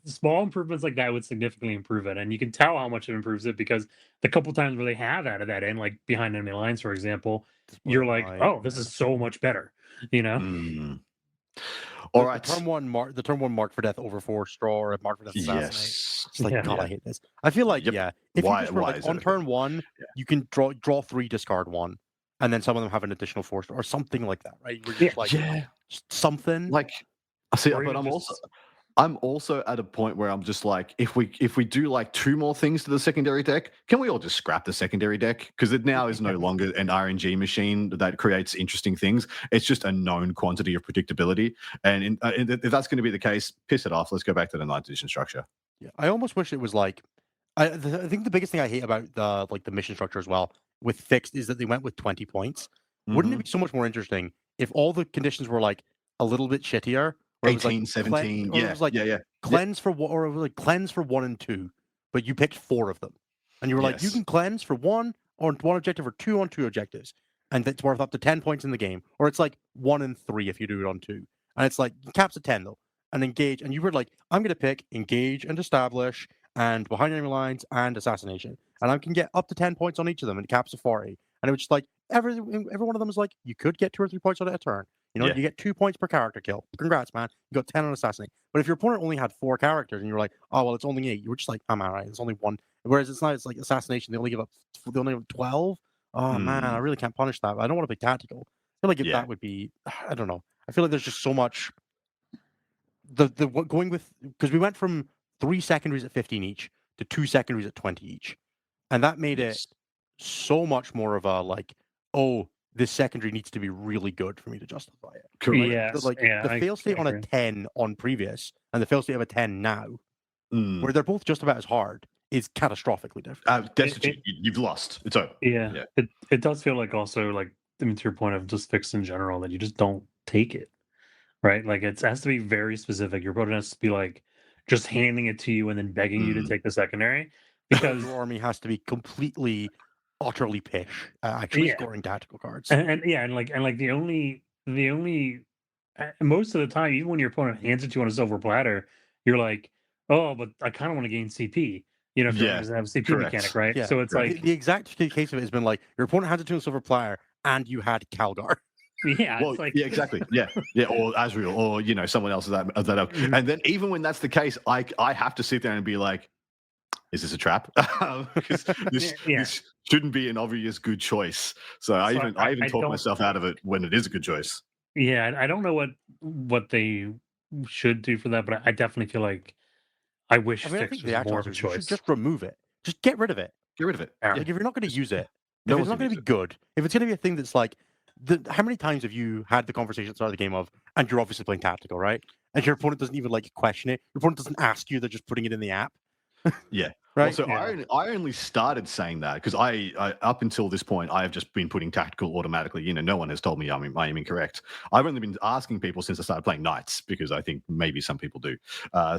small improvements like that would significantly improve it, and you can tell how much it improves it because the couple times where they have added that in, like behind enemy lines, for example, you're like, oh, this is so much better. All right. The term one mark for death over 4 straw or mark for death assassinate. Yes. It's like, God, Yeah. I hate this. I feel like, Yep. if Why- you just were why like is that on okay? turn 1, you can draw 3, discard 1, and then some of them have an additional 4 or something like that, right? We're just like just something. Like, I see, Or but even I'm also at a point where I'm just like, if we do like 2 more things to the secondary deck, can we all just scrap the secondary deck? Because it now is no longer an RNG machine that creates interesting things. It's just a known quantity of predictability. And if that's going to be the case, piss it off. Let's go back to the 9th edition structure. Yeah, I almost wish it was like, I think the biggest thing I hate about the mission structure as well with fixed is that they went with 20 points. Wouldn't it be so much more interesting if all the conditions were like a little bit shittier? 18, 17, it was like cleanse for one, or it was like cleanse for 1 and 2, but you picked 4 of them, and you were like, you can cleanse for 1 on 1 objective or 2 on 2 objectives, and it's worth up to 10 points in the game, or it's like 1 and 3 if you do it on 2, and it's like caps at 10 though, and engage, and you were like, I'm gonna pick engage and establish and behind enemy lines and assassination, and I can get up to 10 points on each of them, and caps at 40, and it was just like every one of them is like you could get 2 or 3 points on it a turn. You know, you get 2 points per character kill. Congrats, man. You got 10 on assassinate. But if your opponent only had 4 characters and you're like, oh well, it's only 8, you were just like, I'm alright. It's only 1. Whereas it's not. It's like assassination. They only give 12. Oh man, I really can't punish that. I don't want to play tactical. I feel like that would be. I don't know. I feel like there's just so much. Going with, because we went from 3 secondaries at 15 each to 2 secondaries at 20 each, and that made it so much more of a like, oh, this secondary needs to be really good for me to justify it. Correct. The fail state on a 10 on previous and the fail state of a 10 now, where they're both just about as hard, is catastrophically different. You've lost. It's over. Yeah. It does feel like also like, I mean, to your point of just fixed in general, that you just don't take it, right? Like it has to be very specific. Your opponent has to be like just handing it to you and then begging you to take the secondary, because your army has to be completely, utterly pish actually scoring tactical cards. And the only most of the time, even when your opponent hands it to you on a silver platter, you're like, oh, but I kind of want to gain CP. You know, if you're going to have a CP mechanic, right? Yeah. So it's like the exact case of it has been like your opponent hands it to a silver platter and you had Calgar. Yeah, well, exactly. Yeah, or Azrael, or someone else of that. And then even when that's the case, I have to sit there and be like, is this a trap? Because this shouldn't be an obvious good choice. So I even talk myself out of it when it is a good choice. Yeah, I don't know what they should do for that, but I definitely feel like I wish fixed was more of a choice. You should just remove it. Just get rid of it. Get rid of it. Like if you're not going to use it, if it's not going to be good, if it's going to be a thing that's like, how many times have you had the conversation at the start of the game of, and you're obviously playing tactical, right? And your opponent doesn't even like question it. Your opponent doesn't ask you. They're just putting it in the app. Yeah. Right. Well, so I only started saying that because I up until this point I have just been putting tactical automatically. No one has told me I am incorrect. I've only been asking people since I started playing knights because I think maybe some people do.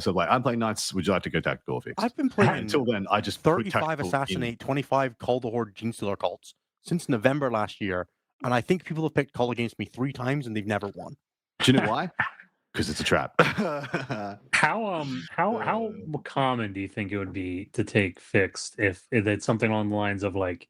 So like, I'm playing knights. Would you like to go tactical or fixed? I've been playing until then. I just 35 assassinate, 25 call the horde Genestealer cults since November last year, and I think people have picked call against me 3 times and they've never won. Do you know why? Because it's a trap. How common do you think it would be to take fixed if it's something along the lines of like,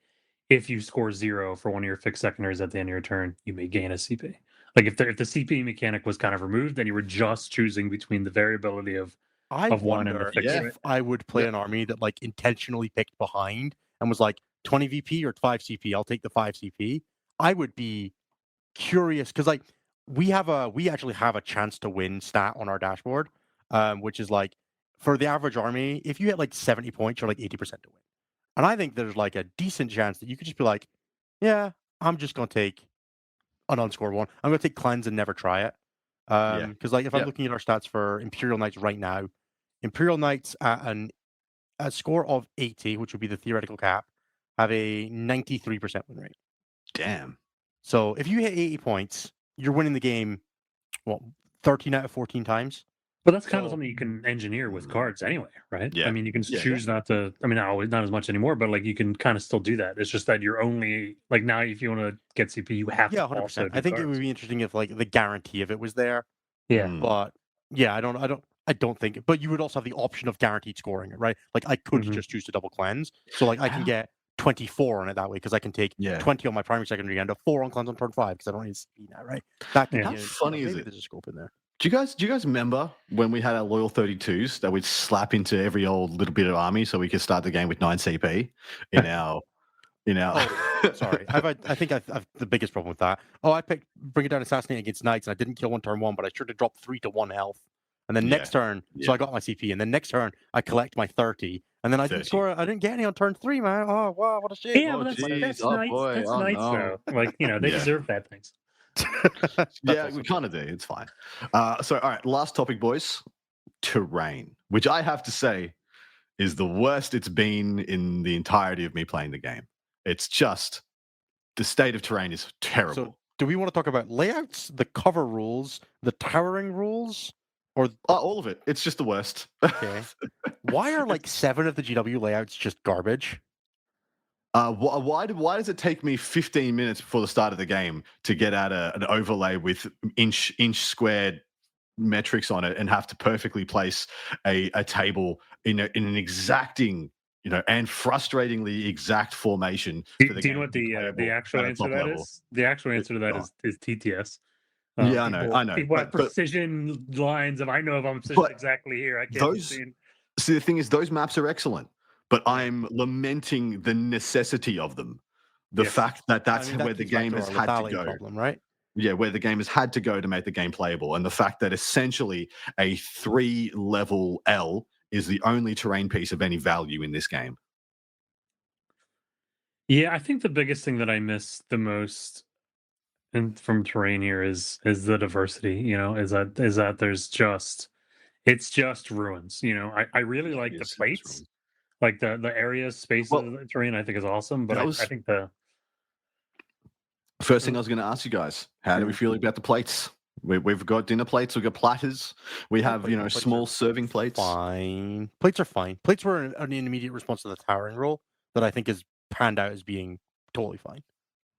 if you score 0 for one of your fixed secondaries at the end of your turn, you may gain a CP. Like if the CP mechanic was kind of removed, then you were just choosing between the variability of one and the fixed. If I would play an army that like intentionally picked behind and was like 20 VP or 5 CP, I'll take the 5 CP. I would be curious because like, we actually have a chance to win stat on our dashboard, which is like, for the average army, if you hit like 70 points, you're like 80% to win. And I think there's like a decent chance that you could just be like, yeah, I'm just going to take an unscored one. I'm going to take cleanse and never try it. Because like if I'm looking at our stats for Imperial Knights right now, Imperial Knights at a score of 80, which would be the theoretical cap, have a 93% win rate. Damn. So if you hit 80 points, you're winning the game, 13 out of 14 times. But that's kind of something you can engineer with cards anyway, right? Yeah. I mean, you can choose not to. I mean, not as much anymore, but like you can kind of still do that. It's just that you're only like now, if you want to get CP, you have to 100%. also. I think it would be interesting if like the guarantee of it was there. Yeah, but I don't think. But you would also have the option of guaranteed scoring it, right? Like I could just choose to double cleanse, so like I can get 24 on it that way because I can take 20 on my primary secondary and a 4 on cleanse on turn 5 because I don't need CP now, right? How funny is it? There's a scope in there. Do you guys remember when we had our loyal 32s that we'd slap into every old little bit of army so we could start the game with 9 CP in our Sorry. I think I've the biggest problem with that. I picked bring it down assassinate against knights, and I didn't kill one turn one, but I should have dropped 3 to 1 health. And then next turn, so I got my CP, and then next turn I collect my 30, and then I didn't score. I didn't get any on turn 3, man. Oh wow, what a shit! Yeah, but that's nice. That's nice though. Like they deserve bad things. Yeah, we kind of do. It's fine. So all right, last topic, boys. Terrain, which I have to say is the worst it's been in the entirety of me playing the game. It's just the state of terrain is terrible. So, do we want to talk about layouts, the cover rules, the towering rules, or all of it? It's just the worst. Okay. Why are like 7 of the GW layouts just garbage? Why does it take me 15 minutes before the start of the game to get out an overlay with inch squared metrics on it and have to perfectly place a table in an exacting, and frustratingly exact formation? Do you know what the actual answer to that is? The actual answer to that is TTS. Yeah, I know. People have precision lines of I'm positioned exactly here. I can't be seen. See, the thing is, those maps are excellent, but I'm lamenting the necessity of them. The fact that's where the game has had to go. Problem, right? Yeah, where the game has had to go to make the game playable, and the fact that essentially a 3-level L is the only terrain piece of any value in this game. Yeah, I think the biggest thing that I miss the most from terrain here is the diversity. Is that there's just it's just ruins. I really like the plates, like the areas, spaces, of the terrain. I think is awesome, but I think the first thing I was going to ask you guys: how do we feel about the plates? We've got dinner plates, we've got platters, we have small serving plates. Fine, plates are fine. Plates were an immediate response to the towering rule that I think is panned out as being totally fine.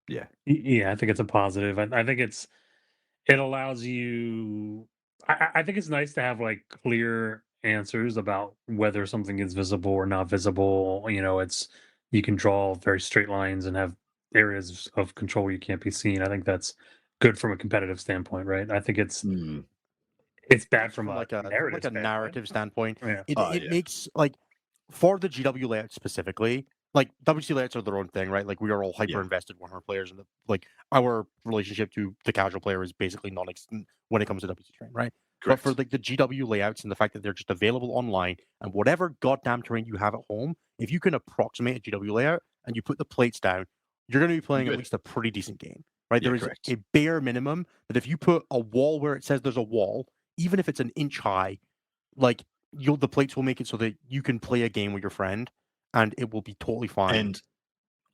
Yeah, I think it's a positive. I think it allows you. I think it's nice to have like clear answers about whether something is visible or not visible. You can draw very straight lines and have areas of control where you can't be seen. I think that's good from a competitive standpoint, right? I think it's bad from like a narrative standpoint. Yeah. It makes like for the GW layout specifically. Like WC layouts are their own thing, right? Like we are all hyper invested Warhammer players, and our relationship to the casual player is basically non-existent when it comes to WC terrain, right? Correct. But for the GW layouts and the fact that they're just available online, and whatever goddamn terrain you have at home, if you can approximate a GW layout and you put the plates down, you're going to be playing at least a pretty decent game, right? There is a bare minimum that if you put a wall where it says there's a wall, even if it's an inch high, like the plates will make it so that you can play a game with your friend. And it will be totally fine. And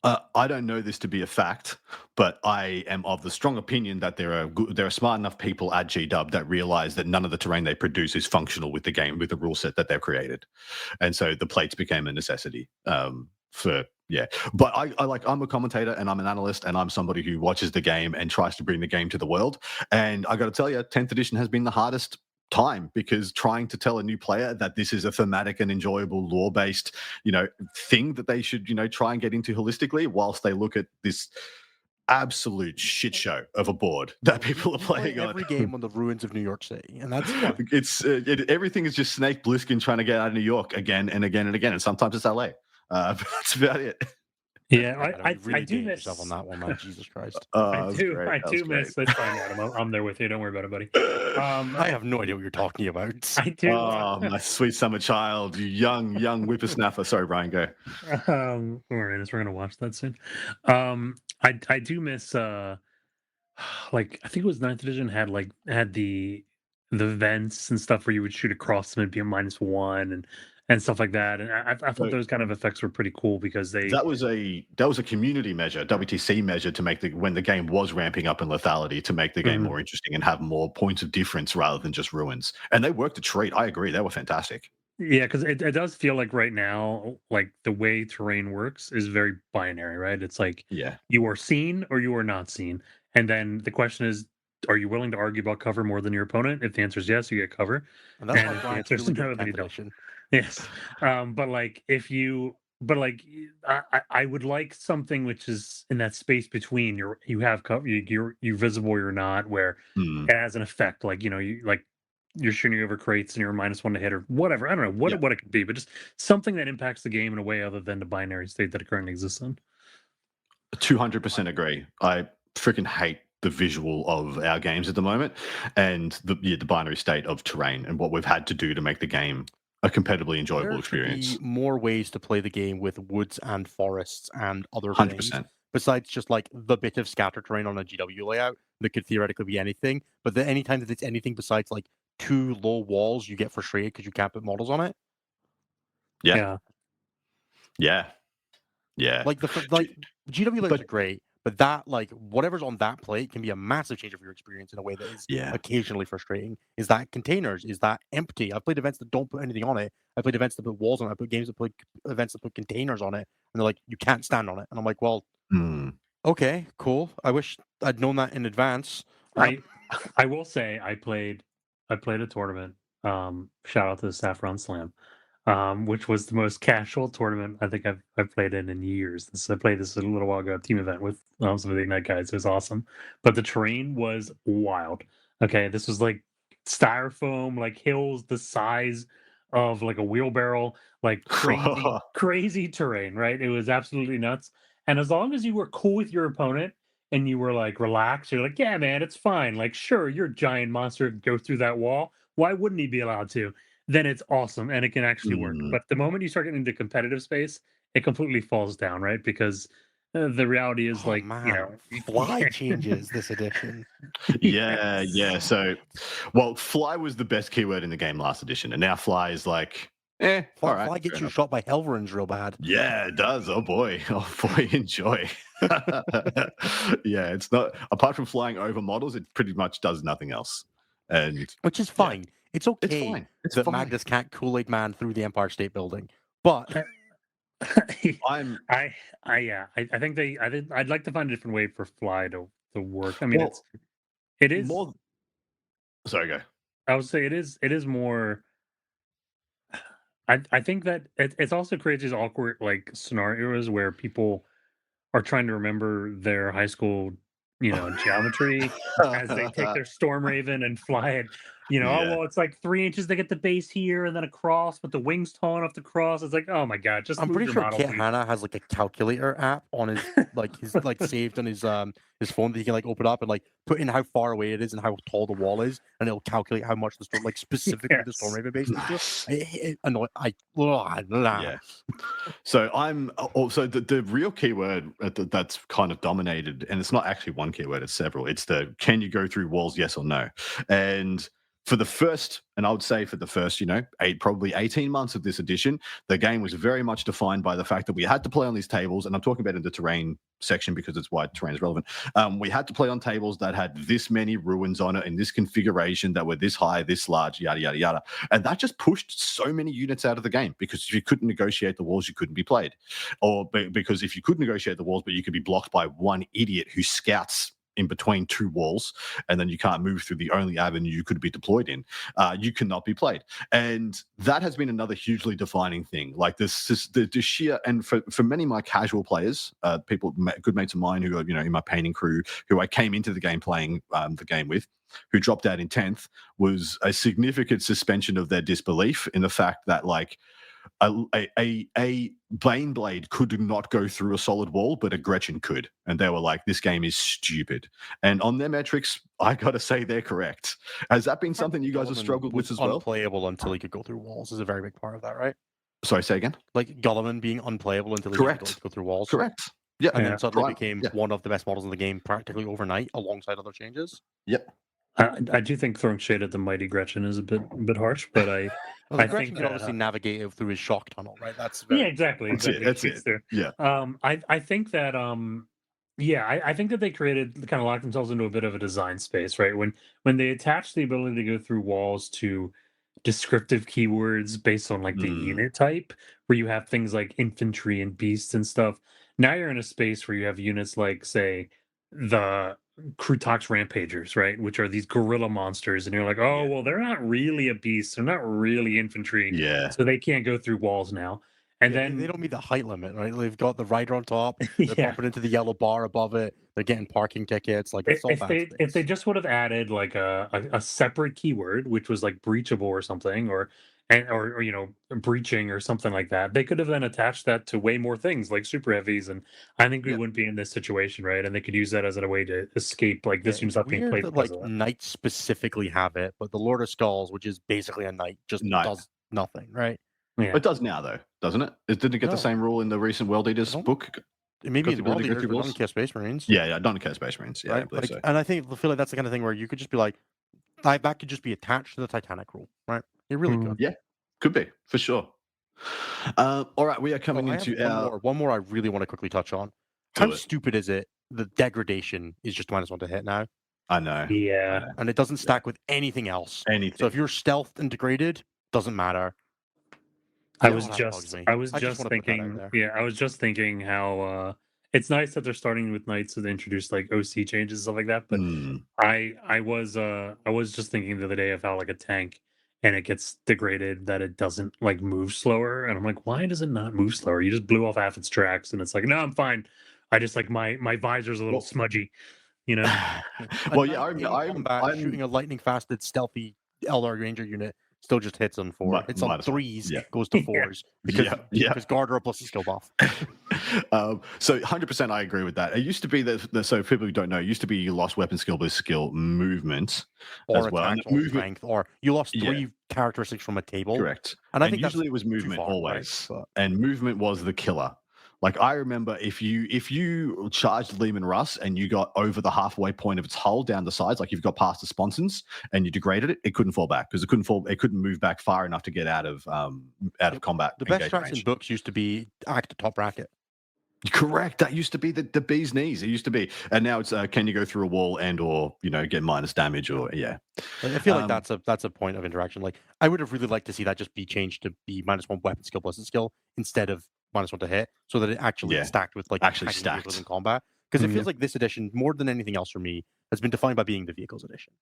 I don't know this to be a fact, but I am of the strong opinion that there are smart enough people at GW that realize that none of the terrain they produce is functional with the game, with the rule set that they've created, and so the plates became a necessity. But I'm a commentator and I'm an analyst and I'm somebody who watches the game and tries to bring the game to the world. And I got to tell you, 10th edition has been the hardest time, because trying to tell a new player that this is a thematic and enjoyable lore-based thing that they should try and get into holistically, whilst they look at this absolute shit show of a board that people are playing on every game on the ruins of New York City, and that's fine. Everything is just Snake Plissken trying to get out of New York again and again and again, and sometimes it's LA, but that's about it. Yeah, I really do miss yourself on that one, man. Jesus Christ. I do miss. That's fine, Adam. I'm there with you. Don't worry about it, buddy. I have no idea what you're talking about. I do. Oh, my sweet summer child, you young whippersnapper. Sorry, Brian, go. We're gonna watch that soon. I do miss. Like I think it was 9th edition had the vents and stuff where you would shoot across them and be a -1 and stuff like that. And I thought those kind of effects were pretty cool because that was a community measure, WTC measure, to make when the game was ramping up in lethality, to make the game more interesting and have more points of difference rather than just ruins. And they worked a treat. I agree, they were fantastic. Yeah, because it does feel like right now, like the way terrain works is very binary, right? It's like you are seen or you are not seen, and then the question is, are you willing to argue about cover more than your opponent? If the answer is yes, you get cover. And that's if the answer is no, then you don't. Yes. But I would like something which is in that space between you have cover, you're visible, you're not, where it has an effect. Like, you like you're shooting over crates and you're -1 to hit or whatever. I don't know what it could be, but just something that impacts the game in a way other than the binary state that it currently exists in. 200% agree. I freaking hate the visual of our games at the moment and the binary state of terrain and what we've had to do to make the game a competitively enjoyable experience. There should be more ways to play the game with woods and forests and other 100%. things besides just like the bit of scatter terrain on a GW layout that could theoretically be anything. But anytime that it's anything besides like 2 low walls, you get frustrated because you can't put models on it. Yeah. Like GW layouts are great, but that like whatever's on that plate can be a massive change of your experience in a way that is occasionally frustrating. Is that containers? Is that empty? I've played events that don't put anything on it. I played events that put walls on it. I put games that put events that put containers on it, and they're like, you can't stand on it. And I'm like, well, okay, cool. I wish I'd known that in advance. I will say I played a tournament. Shout out to the Saffron Slam. Which was the most casual tournament I think I've played in years. I played this a little while ago, a team event with some of the Ignite guys. It was awesome, but the terrain was wild. Okay, this was like styrofoam, like hills the size of like a wheelbarrow, like crazy terrain. Right? It was absolutely nuts. And as long as you were cool with your opponent and you were like relaxed, you're like, yeah, man, it's fine. Like, sure, you're a giant monster, go through that wall. Why wouldn't he be allowed to? Then it's awesome and it can actually work. But the moment you start getting into competitive space, it completely falls down, right? Because the reality is fly changes this edition. Yeah. So, well, fly was the best keyword in the game last edition, and now fly is like, all right. Fly gets you shot by Helverins real bad. Yeah, it does. Oh boy, enjoy. Yeah, it's not apart from flying over models, it pretty much does nothing else, and which is fine. It's okay. It's fine. That Magnus can't Kool-Aid Man through the Empire State Building, but I think I'd like to find a different way for fly to work. I mean, it is more. Sorry, go. I would say it is more. I think that it's also creates these awkward like scenarios where people are trying to remember their high school, geometry as they take their Storm Raven and fly it. Oh, well, it's like 3 inches to get the base here and then across, but the wing's tall enough to cross. It's like, oh my god, just I'm pretty sure Kit Hanna has like a calculator app on his like saved on his phone that he can like open up and like put in how far away it is and how tall the wall is, and it'll calculate how much the storm like specifically the Storm Raven base is. Yeah. So I'm also the real keyword that's kind of dominated, and it's not actually one keyword, it's several. It's the can you go through walls, yes or no? And for the first, and I would say for the first, probably 18 months of this edition, the game was very much defined by the fact that we had to play on these tables, and I'm talking about in the terrain section because it's why terrain is relevant. We had to play on tables that had this many ruins on it in this configuration that were this high, this large, yada, yada, yada. And that just pushed so many units out of the game because if you couldn't negotiate the walls, you couldn't be played. Or because if you could negotiate the walls, but you could be blocked by one idiot who scouts in between 2 walls, and then you can't move through the only avenue you could be deployed in, you cannot be played. And that has been another hugely defining thing. Like the sheer, and for many of my casual players, people, good mates of mine who are, in my painting crew, who I came into the game playing the game with, who dropped out in 10th, was a significant suspension of their disbelief in the fact that like a Baneblade could not go through a solid wall, but a Gretchen could. And they were like, this game is stupid. And on their metrics, I got to say they're correct. Has that been something you guys have struggled with as well? Unplayable until he could go through walls is a very big part of that, right? Sorry, say again? Like Gulliman being unplayable until he could go through walls. Correct. Yeah. And then suddenly became one of the best models in the game practically overnight alongside other changes. Yep. I do think throwing shade at the mighty Gretchen is a bit harsh, but I Gretchen can obviously navigate it through his shock tunnel, right? That's exactly. That's it. Yeah. I think that I think that they kind of locked themselves into a bit of a design space, right? When they attach the ability to go through walls to descriptive keywords based on like the unit type, where you have things like infantry and beasts and stuff. Now you're in a space where you have units like, say, the Krutox Rampagers, right? Which are these gorilla monsters, and you're like, well, they're not really a beast, they're not really infantry, yeah. so they can't go through walls now. And Yeah, then they don't meet the height limit, right? They've got the rider on top. They're bumping into the yellow bar above it. They're getting parking tickets. Like it's all if bad they space. just would have added like a separate keyword, which was like breachable or something, or breaching or something like that, they could have then attached that to way more things like super heavies, and I think we Yeah. wouldn't be in this situation, right? And they could use that as a way to escape like this unit's not being Weird played that because like of that. knights specifically have it, but the Lord of Skulls, which is basically a knight, just Knight. does nothing, right? Yeah. It does now, though, doesn't it? It didn't get No. the same rule in the recent World Eaters book. Maybe Got in the World ability to go Eaters, through but not walls? in Chaos Space Marines. Yeah, not in Chaos Space Marines. Yeah, I Right? believe Like, so. and I feel like that's the kind of thing where you could just be like, that could just be attached to the Titanic rule, right? It really could. Yeah, could be for sure. All right, we are coming I have into our one more I really want to quickly touch on. Do How it. stupid is it that degradation is just -1 to hit now? I know. Yeah. And it doesn't stack with anything else. Anything. So if you're stealthed and degraded, doesn't matter. I was that just bugs me. I was I just just wanna put that out thinking there. yeah, I was just thinking how it's nice that they're starting with knights to introduce like OC changes and stuff like that, but Mm. I was just thinking the other day of how like a tank and it gets degraded that it doesn't like move slower, and I'm like, why does it not move slower? You just blew off half its tracks, and it's like, no, I'm fine. I just like my visor's a little Well- smudgy, you know. Well, yeah, In combat, shooting a lightning fasted, stealthy LR Ranger unit still just hits on 4. It's on minus one. 3s, Yeah. goes to Yeah. 4s because Yeah. because Gardener plus the skill buff. So 100% I agree with that. It used to be that, so people who don't know, it used to be you lost weapon skill, boost skill, movement Or as well. attack, And or movement, strength, or you lost Yeah. 3 characteristics from a table. correct. And I think usually it was movement always, and movement was the killer. Like I remember, if you charged Lehman Russ and you got over the halfway point of its hull down the sides, like you've got past the sponsons and you degraded it, it couldn't fall back because it couldn't move back far enough to get out of combat. The best engagement strats in range. books used to be act top bracket. Correct. That used to be the bee's knees. It used to be, and now it's can you go through a wall and or get minus damage or yeah. Like, I feel like that's a point of interaction. Like I would have really liked to see that just be changed to be -1 weapon skill plus skill instead of -1 to hit, so that it actually stacked with like actually attacking vehicles stacked in combat. Because it feels like this edition, more than anything else for me, has been defined by being the vehicles edition.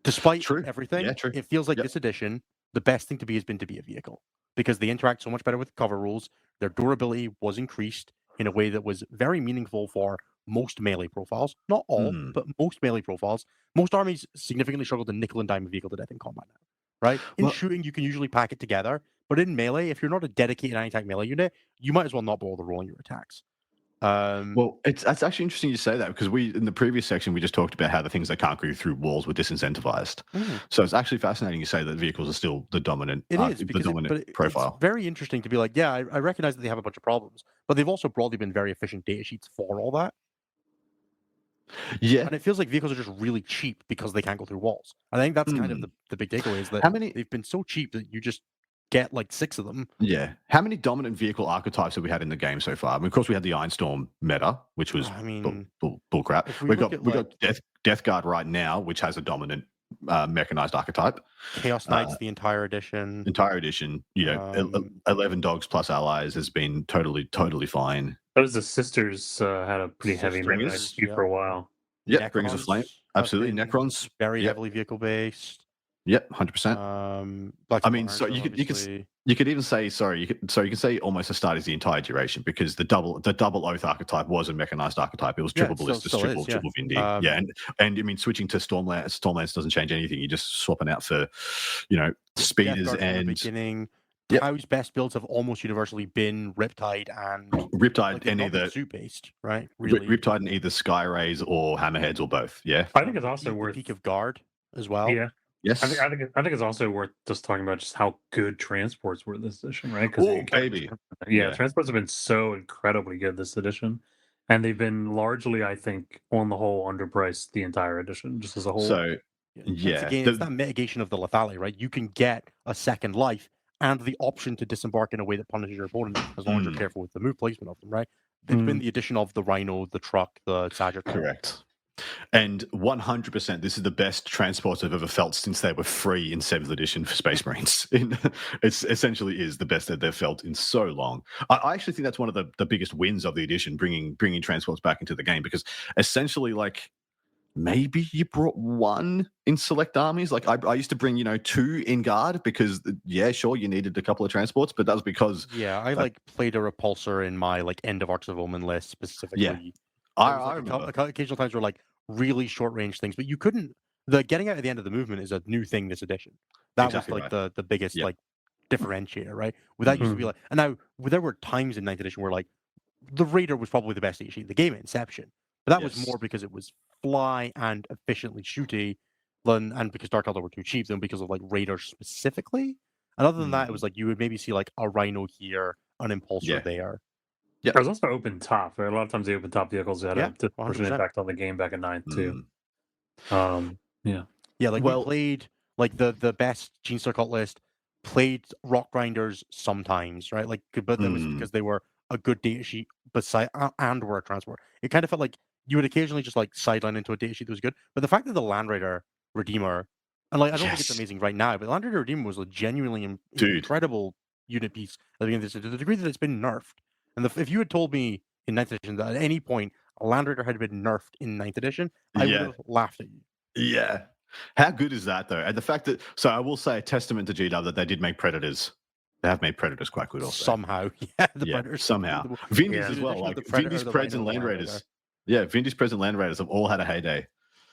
Despite everything, it feels like this edition, the best thing to be has been to be a vehicle because they interact so much better with cover rules. Their durability was increased in a way that was very meaningful for most melee profiles. Not all, but most melee profiles. Most armies significantly struggle to nickel and dime a vehicle to death in combat now, right? In shooting, you can usually pack it together, but in melee, if you're not a dedicated anti-tank melee unit, you might as well not bother rolling your attacks. Well, that's actually interesting you say that because in the previous section we just talked about how the things that can't go through walls were disincentivized. So it's actually fascinating you say that vehicles are still the dominant. Profile. It's very interesting to be like, yeah, I recognize that they have a bunch of problems, but they've also broadly been very efficient data sheets for all that. Yeah, and it feels like vehicles are just really cheap because they can't go through walls. I think that's kind of the big takeaway is that they've been so cheap that you just get like 6 of them. Yeah. How many dominant vehicle archetypes have we had in the game so far? I mean, of course, we had the Ironstorm meta, which was bull crap. We've got Death Guard right now, which has a dominant mechanized archetype. Chaos Knights, the entire edition. 11 dogs plus allies has been totally fine. Those the sisters had a pretty heavy mechanized SKU for a while. Yeah, Bringers of Flame. Absolutely. Necrons. Very heavily vehicle based. Yep, 100%. I mean, so you could even say you could say almost the start is the entire duration because the double oath archetype was a mechanized archetype. It was triple ballistas, triple Vindy. And I mean switching to Stormlance doesn't change anything. You're just swapping out for speeders and beginning. Tau's best builds have almost universally been Riptide and either suit based, right? Really, Riptide and either Sky Rays or Hammerheads or both. Yeah, I think it's also worth Peak of Guard as well. Yeah. Yes, I think it's also worth just talking about just how good transports were this edition, right? Oh, baby, transports have been so incredibly good this edition, and they've been largely, I think, on the whole, underpriced the entire edition, just as a whole. So, it's that mitigation of the lethality, right? You can get a second life and the option to disembark in a way that punishes your opponent as long as you're careful with the move placement of them, right? It's been the addition of the Rhino, the truck, the Sagittarius. Correct. And 100%, this is the best transports I've ever felt since they were free in 7th edition for Space Marines. It essentially is the best that they've felt in so long. I actually think that's one of the biggest wins of the edition, bringing transports back into the game because essentially, like, maybe you brought one in select armies. Like I used to bring, 2 in guard because, yeah, sure, you needed a couple of transports, but that was because I played a repulsor in my end of Arcs of Omen list specifically. Yeah, I remember. Occasional times were really short range things, but you couldn't. Getting out at the end of the movement is a new thing this edition. That Exactly was right. the biggest Yeah. differentiator, right? That used to be and now there were times in 9th edition where the Raider was probably the best AOC in the game at inception, but that was more because it was fly and efficiently shooty, and because Dark Elder were too cheap than because of Raiders specifically. And other than that, it was you would maybe see a Rhino here, an Impulsor there. Yeah, there was also open top. Right? A lot of times the open top vehicles had a disproportionate 100%. impact on the game back in 9th too. Yeah. We played the best Gene Cult list, played Rock Grinders sometimes, right? But that was because they were a good data sheet beside and were a transport. It kind of felt like you would occasionally just sideline into a data sheet that was good. But the fact that the Land Raider Redeemer, and I don't think it's amazing right now, but Land Raider Redeemer was a genuinely incredible unit piece at the beginning of this, to the degree that it's been nerfed. And if you had told me in 9th edition that at any point a Land Raider had been nerfed in 9th edition, I would have laughed at you. Yeah. How good is that, though? And the fact that, so I will say a testament to GW that they did make Predators. They have made Predators quite good also. Somehow. Predators. Somehow. Vindies as well. Vindies, Preds, and Land Raiders. Yeah, Vindies, Preds, and Land Raiders have all had a heyday.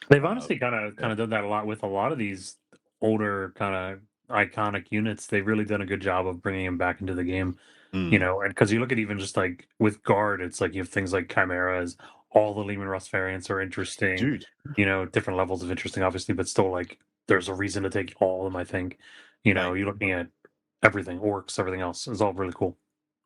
They've honestly kind of done that a lot with a lot of these older kind of iconic units. They've really done a good job of bringing them back into the game. And because you look at even just with Guard, it's you have things like Chimeras, all the Lehman Russ variants are interesting. Dude. Different levels of interesting, obviously, but still there's a reason to take all of them, I think. You're looking at everything, orcs, everything else. It's all really cool.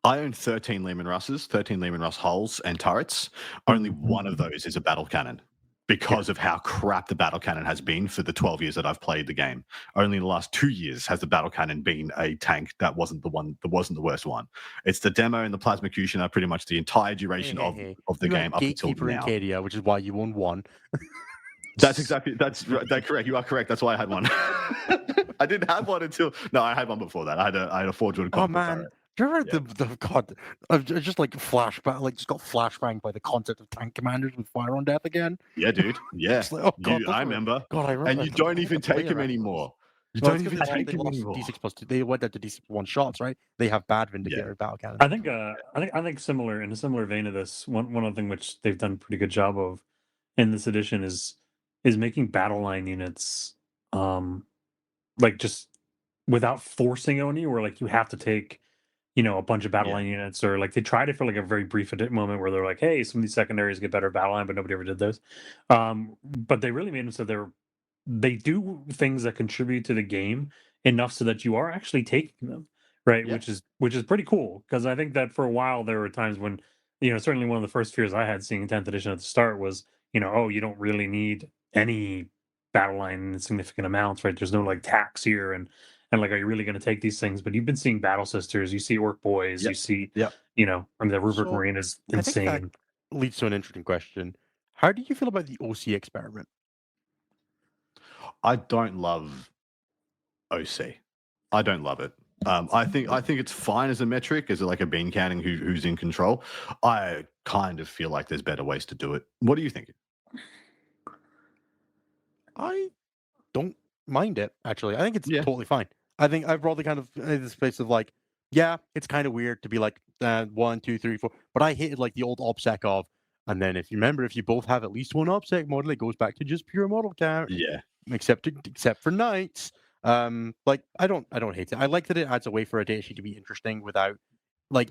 I own 13 Lehman Russes, 13 Lehman Russ hulls and turrets. Only one of those is a battle cannon because of how crap the battle cannon has been for the 12 years that I've played the game. Only in the last 2 years has the battle cannon been a tank that wasn't the worst one. It's the demo and the Plasma Cutioner pretty much the entire duration of the game up until now. In Cadia, which is why you won one. That's correct. You are correct. That's why I had one. I didn't have one I had one before that. I had a Forge Wood. Oh man. Do you remember the God? I've just flashback, just got flashbanged by the concept of tank commanders with Fire on Death again. Yeah, dude. Yeah. I remember. God, I remember. And you don't even take them anymore. You don't even take them anymore. D6+2. They went down to D6 shots, right? They have bad Vindicator battle cannon. I think similar in a similar vein of this. One other thing which they've done a pretty good job of in this edition is making battle line units just without forcing on you, where you have to take a bunch of battle line units, or they tried it for a very brief moment where they're hey, some of these secondaries get better battle line, but nobody ever did those. But they really made them so they do things that contribute to the game enough so that you are actually taking them, right? Which is pretty cool, because I think that for a while there were times when certainly one of the first fears I had seeing 10th edition at the start was you don't really need any battle line in significant amounts, right? There's no tax here, and are you really going to take these things? But you've been seeing Battle Sisters, you see Orc Boys, you see, the Rupert Marine is insane. I think that leads to an interesting question. How do you feel about the OC experiment? I don't love OC. I don't love it. I think it's fine as a metric, as a bean cannon who's in control. I kind of feel like there's better ways to do it. What do you think? I don't mind it, actually. I think it's totally fine. I think I've broadly kind of in this space of it's kind of weird to be 1, 2, 3, 4, but I hated the old OPSEC of, and then if you both have at least one OPSEC model, it goes back to just pure model count. Yeah. Except for knights. I don't hate it. I like that it adds a way for a data sheet to be interesting without the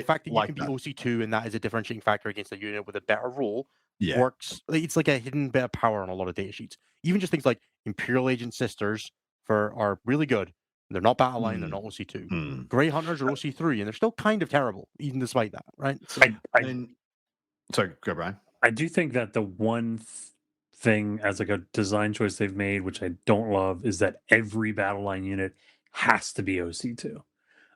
fact that you can be OC2 and that is a differentiating factor against a unit with a better rule. Works. It's a hidden bit of power on a lot of data sheets. Even just things like Imperial Agent Sisters are really good. They're not battle line, they're not OC2. Grey Hunters are OC3, and they're still kind of terrible, even despite that, right? Sorry, go Brian. I do think that the one thing as a design choice they've made, which I don't love, is that every battle line unit has to be OC2.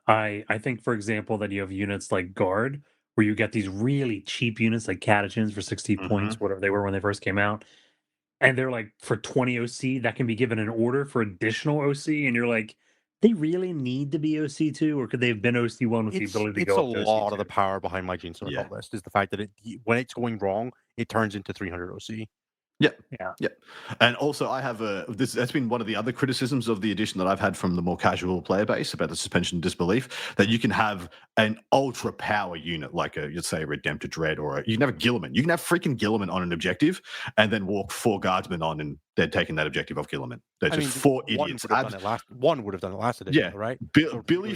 I think, for example, that you have units like Guard, where you get these really cheap units like Catechins for 60 points, whatever they were when they first came out. And they're for 20 OC, that can be given an order for additional OC. And you're they really need to be OC2, or could they have been OC1 with the ability to go up to OC2? It's a lot of the power behind my Gene Sword list is the fact that when it's going wrong, it turns into 300 OC. Yep. And also, I have that's been one of the other criticisms of the edition that I've had from the more casual player base about the suspension of disbelief, that you can have an ultra power unit like let's say a Redemptor Dread, or you can have a Gilliman. You can have freaking Gilliman on an objective and then walk 4 guardsmen on, and they're taking that objective off Gilliman. They're just 4 idiots. One would have done it last edition, right? Billy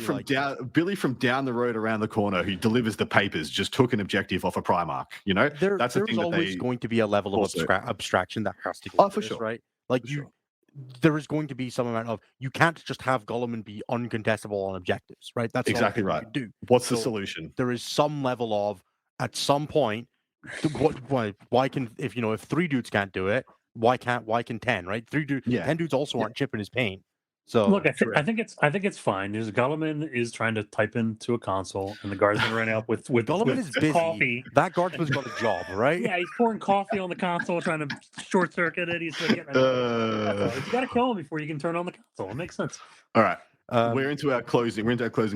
from down the road around the corner who delivers the papers just took an objective off a Primarch. You know, that's the thing. There's always going to be a level of abstraction that has to go. For sure, right? Like there is going to be some amount of, you can't just have Guilliman be uncontestable on objectives, right? That's exactly right. You do. What's the solution? There is some level of, at some point, why can, if 3 dudes can't do it, why can 10, right? 10 dudes also aren't chipping his paint. So look, I think it's fine. There's Guilliman is trying to type into a console, and the guardsman ran out with Guilliman is busy. Coffee. That guardsman's got a job, right? Yeah, he's pouring coffee on the console, trying to short circuit it. He's like, you got to kill him before you can turn on the console. It makes sense. All right. We're into our closing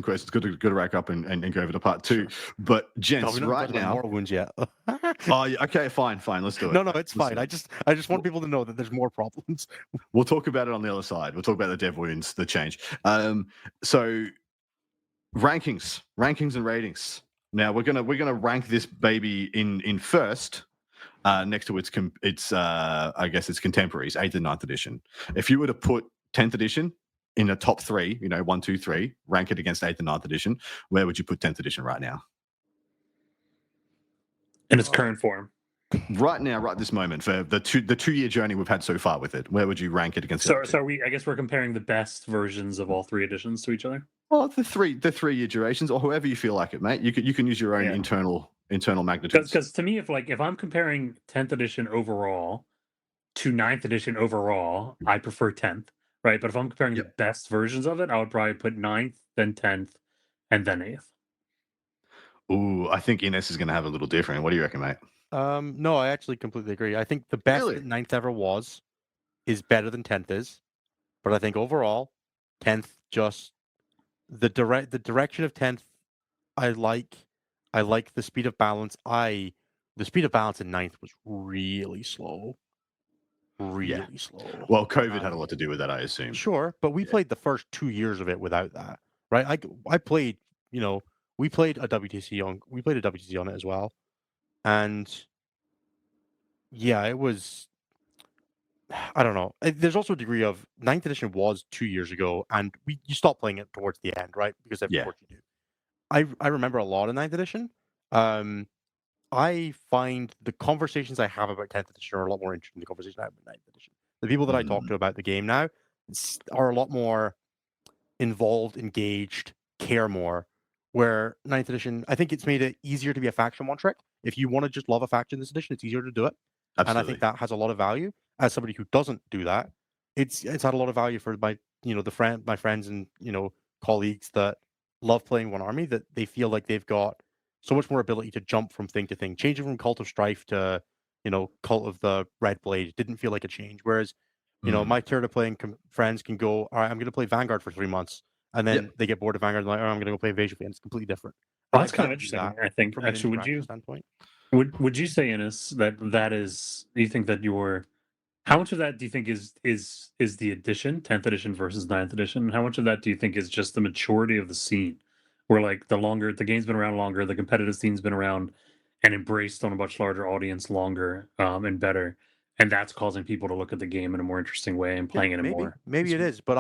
questions. Good to rack up and go over to part 2. But gents, right now, more wounds yet. Okay, fine. Let's do it. No, it's fine. I just want people to know that there's more problems. We'll talk about it on the other side. We'll talk about the dev wounds, the change. So rankings and ratings. Now we're gonna rank this baby in first. Next to its I guess its contemporaries, 8th and 9th edition. If you were to put 10th edition in a top 3, 1, 2, 3, rank it against 8th and 9th edition, where would you put 10th edition right now? In its current form. Right now, right this moment, for the 2-year journey we've had so far with it, where would you rank it against? So I guess we're comparing the best versions of all 3 editions to each other. Well, the 3-year durations, or however you feel like it, mate. You can use your own internal magnitudes. Because to me, if I'm comparing 10th edition overall to 9th edition overall, I prefer 10th. Right, but if I'm comparing the best versions of it, I would probably put 9th, then 10th, and then 8th. Ooh, I think Ines is going to have a little different. What do you reckon, mate? No, I actually completely agree. I think the best that 9th ever was is better than 10th is, but I think overall, 10th just the direction of 10th. I like the speed of balance. The speed of balance in 9th was really slow. Really slow. Well, COVID had a lot to do with that, I assume. Sure, but we played the first 2 years of it without that, right? I played, we played a WTC on it as well, and yeah, it was. I don't know. There's also a degree of 9th edition was 2 years ago, and you stopped playing it towards the end, right? Because that's what you do. I remember a lot of 9th edition. I find the conversations I have about 10th edition are a lot more interesting than the conversations I have about 9th edition. The people that I talk to about the game now are a lot more involved, engaged, care more. Where 9th edition, I think it's made it easier to be a faction one trick. If you want to just love a faction this edition, it's easier to do it. Absolutely. And I think that has a lot of value. As somebody who doesn't do that, it's had a lot of value for my friends and colleagues that love playing one army, that they feel like they've got so much more ability to jump from thing to thing. Changing from Cult of Strife to, Cult of the Red Blade didn't feel like a change. Whereas, my tier to playing friends can go, all right, I'm going to play Vanguard for 3 months. And then they get bored of Vanguard and they're like, oh, I'm going to go play Invasion Fleet. And it's completely different. Well, that's kind of interesting, I think. Actually, would you say, Innes, that is, do you think that how much of that do you think is the edition, 10th edition versus 9th edition? How much of that do you think is just the maturity of the scene? Where like the game's been around longer, the competitive scene's been around and embraced on a much larger audience longer and better, and that's causing people to look at the game in a more interesting way and playing it more. Maybe it is, but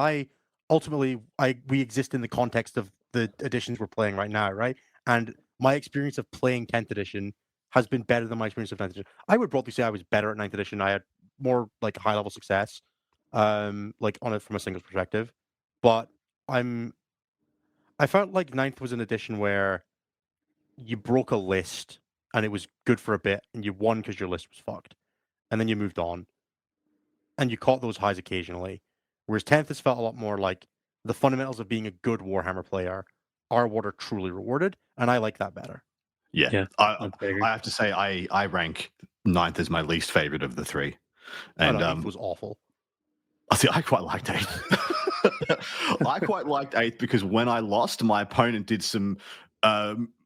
we exist in the context of the editions we're playing right now, right? And my experience of playing 10th edition has been better than my experience of 9th edition. I would broadly say I was better at 9th edition. I had more like high level success, like on it from a singles perspective, but I felt like 9th was an edition where you broke a list and it was good for a bit and you won because your list was fucked. And then you moved on. And you caught those highs occasionally. Whereas 10th has felt a lot more like the fundamentals of being a good Warhammer player are what are truly rewarded. And I like that better. Yeah. I have to say I rank 9th as my least favorite of the 3. And 8th was awful. See, I quite liked 8th. I quite liked 8th because when I lost, my opponent did some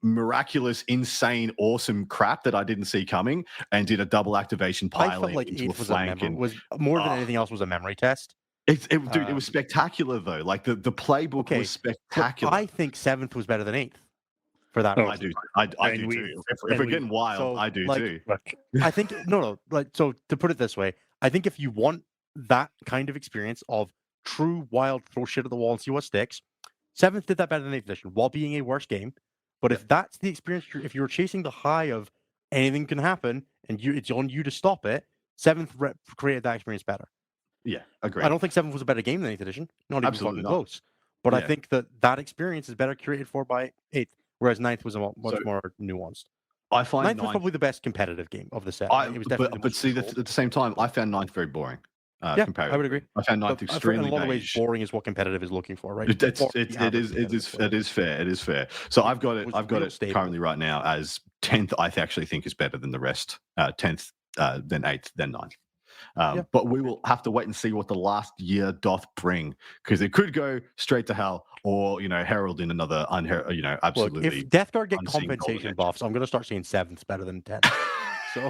miraculous, insane, awesome crap that I didn't see coming, and did a double activation I piling felt like into a 8th flank. was more than anything else was a memory test. Dude, it was spectacular though. Like the playbook was spectacular. I think 7th was better than 8th for that. I do. I do too. If we're getting wild, I do too. I think no. Like, so to put it this way, I think if you want that kind of experience of true wild, throw shit at the wall and see what sticks, 7th did that better than 8th edition while being a worse game. But if that's the experience, if you're chasing the high of anything can happen and it's on you to stop it, 7th created that experience better. Yeah, agree. I don't think 7th was a better game than 8th edition. Not even fucking close. But I think that experience is better curated for by 8th, whereas 9th was much more nuanced. I find 9th was probably the best competitive game of the set. It was definitely but see, at the same time, I found 9th very boring. I would agree. I found 9th extremely. In a lot of ways, boring is what competitive is looking for, right? It is fair. So I've got it currently right now as 10th. I actually think is better than the rest. 10th, then 8th, then 9th. But we will have to wait and see what the last year doth bring, because it could go straight to hell, or herald in another absolutely. Look, if Death Guard get compensation buffs, I'm going to start seeing 7th better than 10th. So.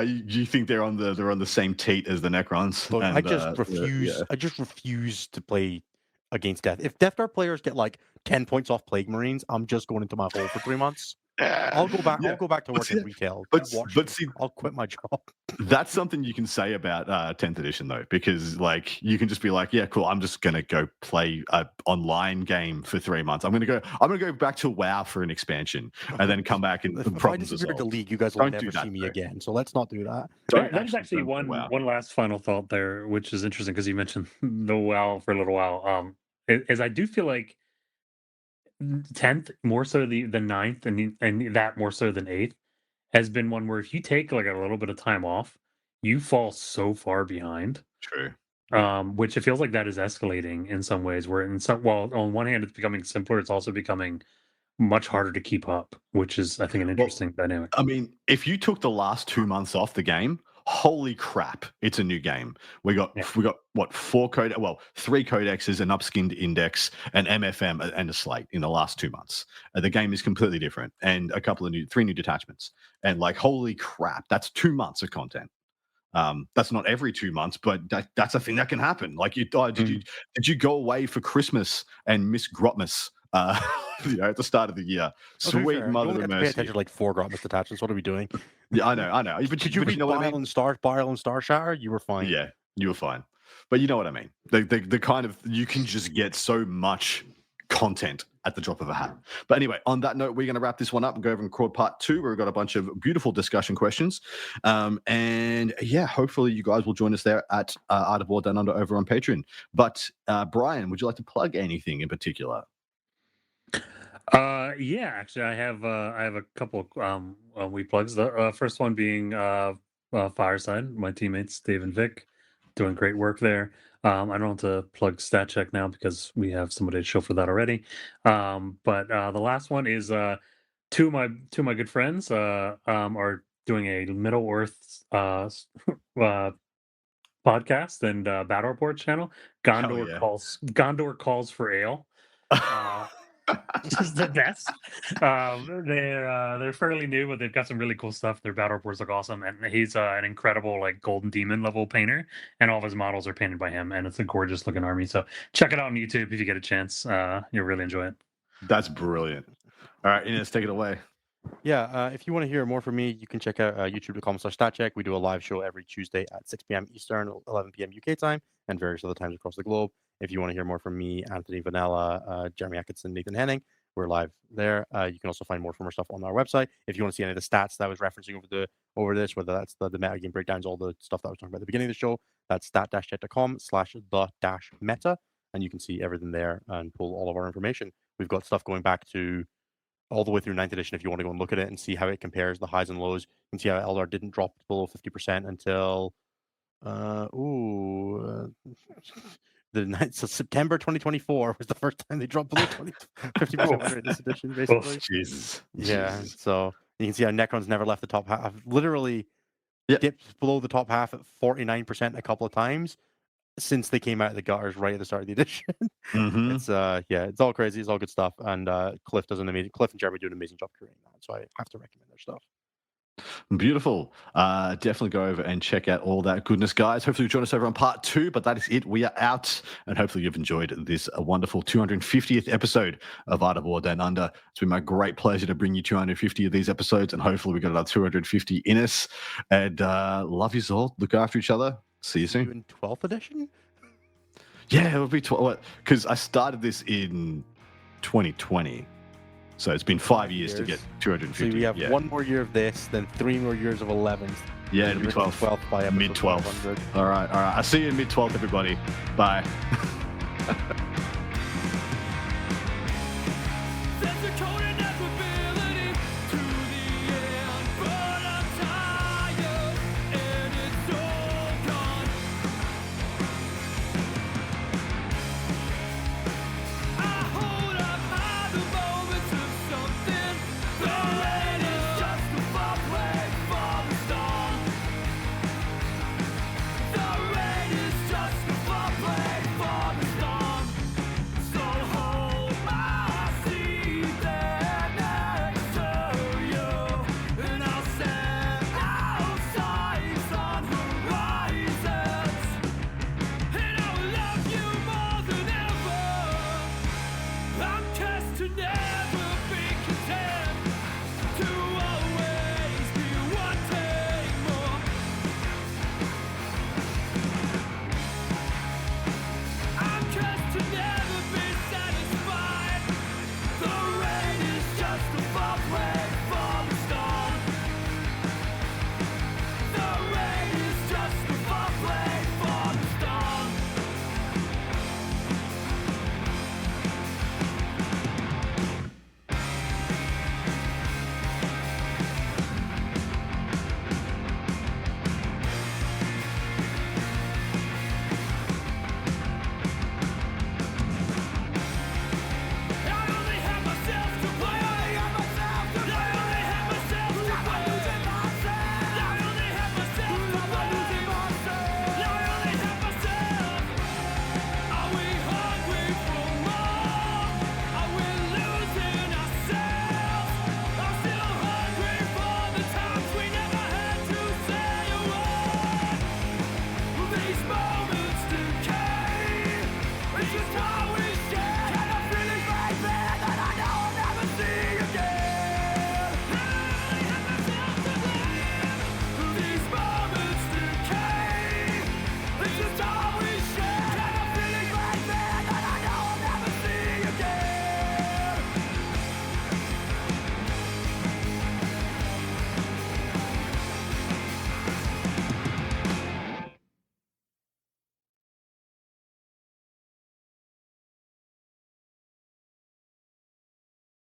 You think they're on the same teat as the Necrons? Look, I just refuse. I just refuse to play against Death. If Death Guard players get like 10 points off Plague Marines, I'm just going into my hole for 3 months. I'll go back. I'll go back to work in retail. But see, I'll quit my job. That's something you can say about 10th edition though, because like you can just be like, yeah, cool. I'm just gonna go play an online game for 3 months. I'm gonna go back to WoW for an expansion, and then come back and if I disappear the league, you guys will never see me again. So let's not do that. There's actually one last final thought there, which is interesting because you mentioned the WoW for a little while. Is I do feel like 10th more so the 9th and that more so than 8th has been one where if you take like a little bit of time off, you fall so far behind. True. Which it feels like that is escalating in some ways, where on one hand it's becoming simpler, it's also becoming much harder to keep up, which is I think an interesting dynamic. I mean, if you took the last 2 months off the game, holy crap, it's a new game. We got what 3 codexes, an upskinned index, an MFM, and a slate in the last 2 months. The game is completely different, and three new detachments. And like, holy crap, that's 2 months of content. That's not every 2 months, but that's a thing that can happen. Like, did you go away for Christmas and miss Grotmas? At the start of the year. Sweet mother of mercy. Pay attention to like 4 Grotmas detachments. What are we doing? Yeah, I know. But did you read Bile and Star Shatter? You were fine. Yeah, you were fine. But you know what I mean. The kind of, you can just get so much content at the drop of a hat. But anyway, on that note, we're going to wrap this one up and go over and record part 2, where we've got a bunch of beautiful discussion questions. And yeah, hopefully you guys will join us there at Art of War Down Under over on Patreon. But Brian, would you like to plug anything in particular? Yeah, actually, I have a couple of wee plugs. The first one being Fireside. My teammates Dave and Vic doing great work there. I don't have to plug Stat Check now because we have somebody to show for that already. But the last one is two of my good friends are doing a Middle Earth podcast and Battle Report channel. Gondor calls for ale. Just the best. They're fairly new, but they've got some really cool stuff. Their battle reports look awesome, and he's an incredible like golden demon level painter, and all of his models are painted by him, and it's a gorgeous looking army. So check it out on YouTube if you get a chance. You'll really enjoy it. That's brilliant. All right, Ines, take it away. Yeah, if you want to hear more from me, you can check out youtube.com/statcheck. We do a live show every Tuesday at 6 p.m. Eastern, 11 p.m. UK time, and various other times across the globe. If you want to hear more from me, Anthony Vanella, Jeremy Atkinson, Nathan Henning, we're live there. You can also find more from our stuff on our website. If you want to see any of the stats that I was referencing over this, whether that's the metagame breakdowns, all the stuff that I was talking about at the beginning of the show, that's stat-check.com/the-meta, and you can see everything there and pull all of our information. We've got stuff going back to all the way through 9th edition if you want to go and look at it and see how it compares the highs and lows. You can see how Eldar didn't drop below 50% until so September 2024 was the first time they dropped below 50% in this edition, basically. Jesus. Yeah, so you can see how Necrons never left the top half. I've literally dipped below the top half at 49% a couple of times, since they came out of the gutters right at the start of the edition. Mm-hmm. It's all crazy. It's all good stuff. And Cliff and Jeremy do an amazing job creating that. So I have to recommend their stuff. Beautiful. Definitely go over and check out all that goodness, guys. Hopefully you'll join us over on part 2, but that is it. We are out, and hopefully you've enjoyed this wonderful 250th episode of AOWdu Down Under. It's been my great pleasure to bring you 250 of these episodes, and hopefully we got another 250 in us. And love you all. Look after each other. See you soon. Doing 12th edition? Yeah, it'll be 12. Because I started this in 2020. So it's been 5 years to get 250. So we have one more year of this, then 3 more years of 11th. Yeah, it'll be 12th by mid 12th. All right. I'll see you in mid 12th, everybody. Bye.